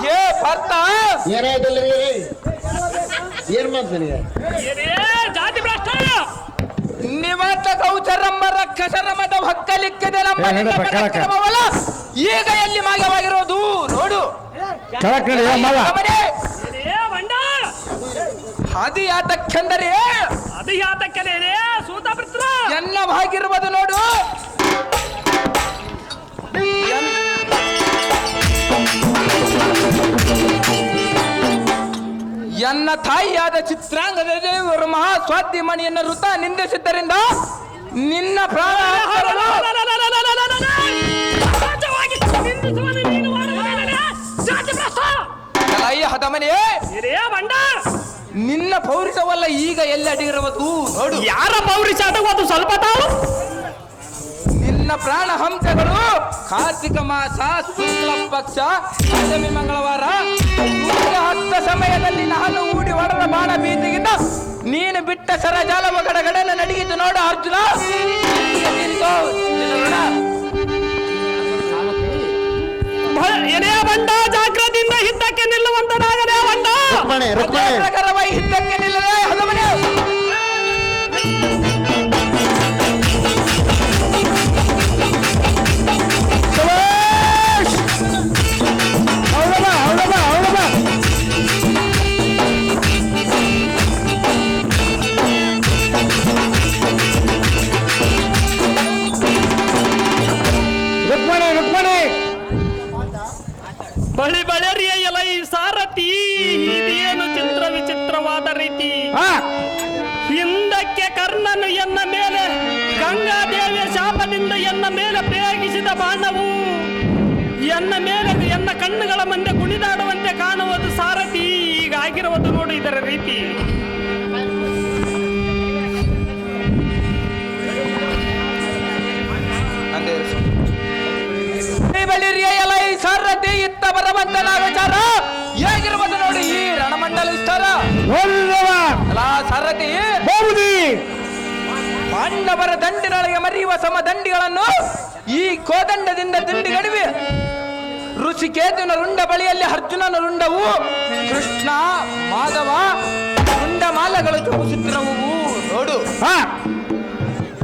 ಹೇ ಭರ್ತ ಏನಾಯ್ತಲ್ಲ ಏನ್ ಮಾಡ್ತ ನಿನಗೆ ಇದೇ ಜಾತಿ ಭ್ರಷ್ಟ ನಿವಾತ ಗೌಚರಮ್ಮ ರಕ್ಷಸರಮದ ಹಕ್ಕಲಿಕ್ಕಿದೆ ನಮ್ಮ ಏ, ನಡೀಪ, ಕೆಳಕ್ಕೆ. ಕ್ರಮವಲ್ಲ. ಈಗ ಎಲ್ಲಿ ಮಾಗವಾಗಿರೋದು ನೋಡು ಕೆಳಕ್ ನಡಿ, ಏ ಮಗ. ಗಮನೆ. ಇದೇ ಬಂಡ ಅದು ಯಾತಕ್ಕೆಂದರೆ ಅದು ಯಾತಕ್ಕನೇನೆ ಸೂತ ಪುತ್ರ ಎನ್ನವಾಗಿರುವುದು ನೋಡು ಎನ್ನ ತಾಯಿಯಾದ ಚಿತ್ರಾಂಗದ ದೇವರು ಮಹಾಸ್ವಾತಿ ಮಣಿಯನ್ನು ವೃತ ನಿಂದಿಸಿದ್ದರಿಂದ ನಿನ್ನ ಪ್ರಾಣ ಹದಮನೆಯೇ ಬಂಡ ನಿನ್ನ ಪೌರುಷವಲ್ಲ ಈಗ ಎಲ್ಲಿ ಅಡಿಗಿರುವುದು ನೋಡು ಯಾರ ಪೌರುಷ ಅದು ಸ್ವಲ್ಪ ತಾವು ನಿನ್ನ ಪ್ರಾಣ ಹಂಸಗಳು ಕಾರ್ತಿಕ ಮಾಸ ಶುಕ್ಲ ಪಕ್ಷ ಪಂಚಮಿ ಮಂಗಳವಾರ ಸೂರ್ಯ ಹಸ್ತ ಸಮಯದಲ್ಲಿ ನಾನು ಊಡಿ ಹೊಡೆದ ಬಾಣ ಬೀದಿಗಿಂದ ನೀನು ಬಿಟ್ಟ ಸರಜಾಲವ ಗಡಗಡನ ನಡಿಗಿದ್ದು ನೋಡು ಅರ್ಜುನ ಎನೆಯ ಬಂಡ ಜಾಗ್ರತೆಯಿಂದ ಹಿದ್ದಕ್ಕೆ ನಿಲ್ಲುವಂತನಾಗದೆ ಬಂಡ ರುಕ್ಮಣಿ ಅದೇ ರುಕ್ಮಣಿ ಪ್ರಕಾರವಾಗಿ ಹಿದ್ದಕ್ಕೆ ನಿಲ್ಲದೆ ಹದಮನೆ ರುಕ್ಮಣಿ ರುಕ್ಮಣಿ ಬಳಿ ಬಳೆರಿಯ ಎಲೈ ಸಾರಥಿ ಇದೇನು ಚಿತ್ರ ವಿಚಿತ್ರವಾದ ರೀತಿ ಹಾ ಹಿಂದಕ್ಕೆ ಕರ್ಣನು ಎನ್ನ ಮೇಲೆ ಗಂಗಾದೇವಿಯ ಶಾಪದಿಂದ ಎನ್ನ ಮೇಲೆ ಪ್ರಯೋಗಿಸಿದ ಬಾಣವು ಎನ್ನ ಕಣ್ಣುಗಳ ಮುಂದೆ ಕುಣಿದಾಡುವಂತೆ ಕಾಣುವುದು ಸಾರಥಿ ಹೀಗಾಗಿರುವುದು ನೋಡು ಇದರ ರೀತಿ ಬಳಿರಿಯ ಎಲೈ ಸಾರಥಿ ಇತ್ತ ಬರವಂತನ ವಿಚಾರ ಹೇಗಿರುವುದು ನೋಡಿ ಈ ರಣಮಂಡಲ ವಿಸ್ತಾರ ನೋಡಿದವ ಅಲ್ಲ ಸಾರಥಿ ಬಹುದಿ ಪಾಂಡವರ ದಂಡಿನೊಳಗೆ ಮರೆಯುವ ಸಮ ದಂಡಿಗಳನ್ನು ಈ ಕೋದಂಡದಿಂದ ದಿಂಡಿಗಡಿವೆ ಋಷಿಕೇತುನ ರುಂಡ ಬಳಿಯಲ್ಲಿ ಅರ್ಜುನನ ರುಂಡವು ಕೃಷ್ಣ ಮಾಧವ ರುಂಡ ಮಾಲಗಳು ಚುಗುಸುತ್ತಿರುವು ನೋಡು ಹಾ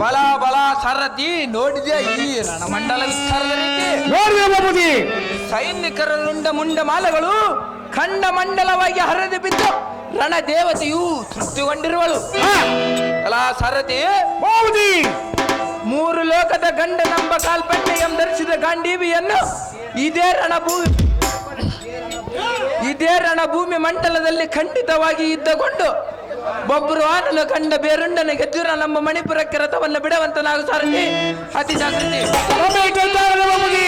ಬಲ ಬಲ ಸಾರಥಿ ನೋಡಿದೆ ಈ ರಣಮಂಡಲ ವಿಸ್ತಾರದ ರೀತಿ ನೋಡಿದ ಬಹುದಿ ಸೈನಿಕರ ರುಂಡ ಮುಂಡ ಮಾಲಗಳು ಖಂಡ ಮಂಡಲವಾಗಿ ಹರಿದು ಬಿದ್ದು ರಣದೇವತೆಯು ತೃಪ್ತಿಗೊಂಡಿರುವಳು ಹಾ ಕಲಾ ಸಾರಥಿ ಬಹುದಿ ಮೂರು ಲೋಕದ ಗಂಡನೆಂಬ ಕಾಲ್ಪಂಡೆಯಂ ಧರಿಸಿದ ಗಾಂಡೀವಿಯನ್ನು ಇದೇ ರಣಭೂಮಿ ಮಂಡಲದಲ್ಲಿ ಖಂಡಿತವಾಗಿ ಇದ್ದಕೊಂಡು ಬೊಬ್ಬರು ಆನಲು ಕಂಡ ಬೇರುಂಡನ ಗೆದ್ದಿರ ನಮ್ಮ ಮಣಿಪುರಕ್ಕೆ ರಥವನ್ನು ಬಿಡುವಂತನಾಗು ಸಾರಥಿ ಅತಿ ಜಾಗೃತಿ ಬಹುದಿ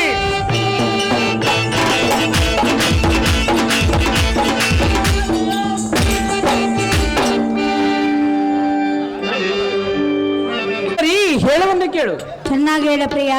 ಹೇಳುವಂತೆ ಕೇಳು ಚೆನ್ನಾಗಿ ಹೇಳ ಪ್ರಿಯ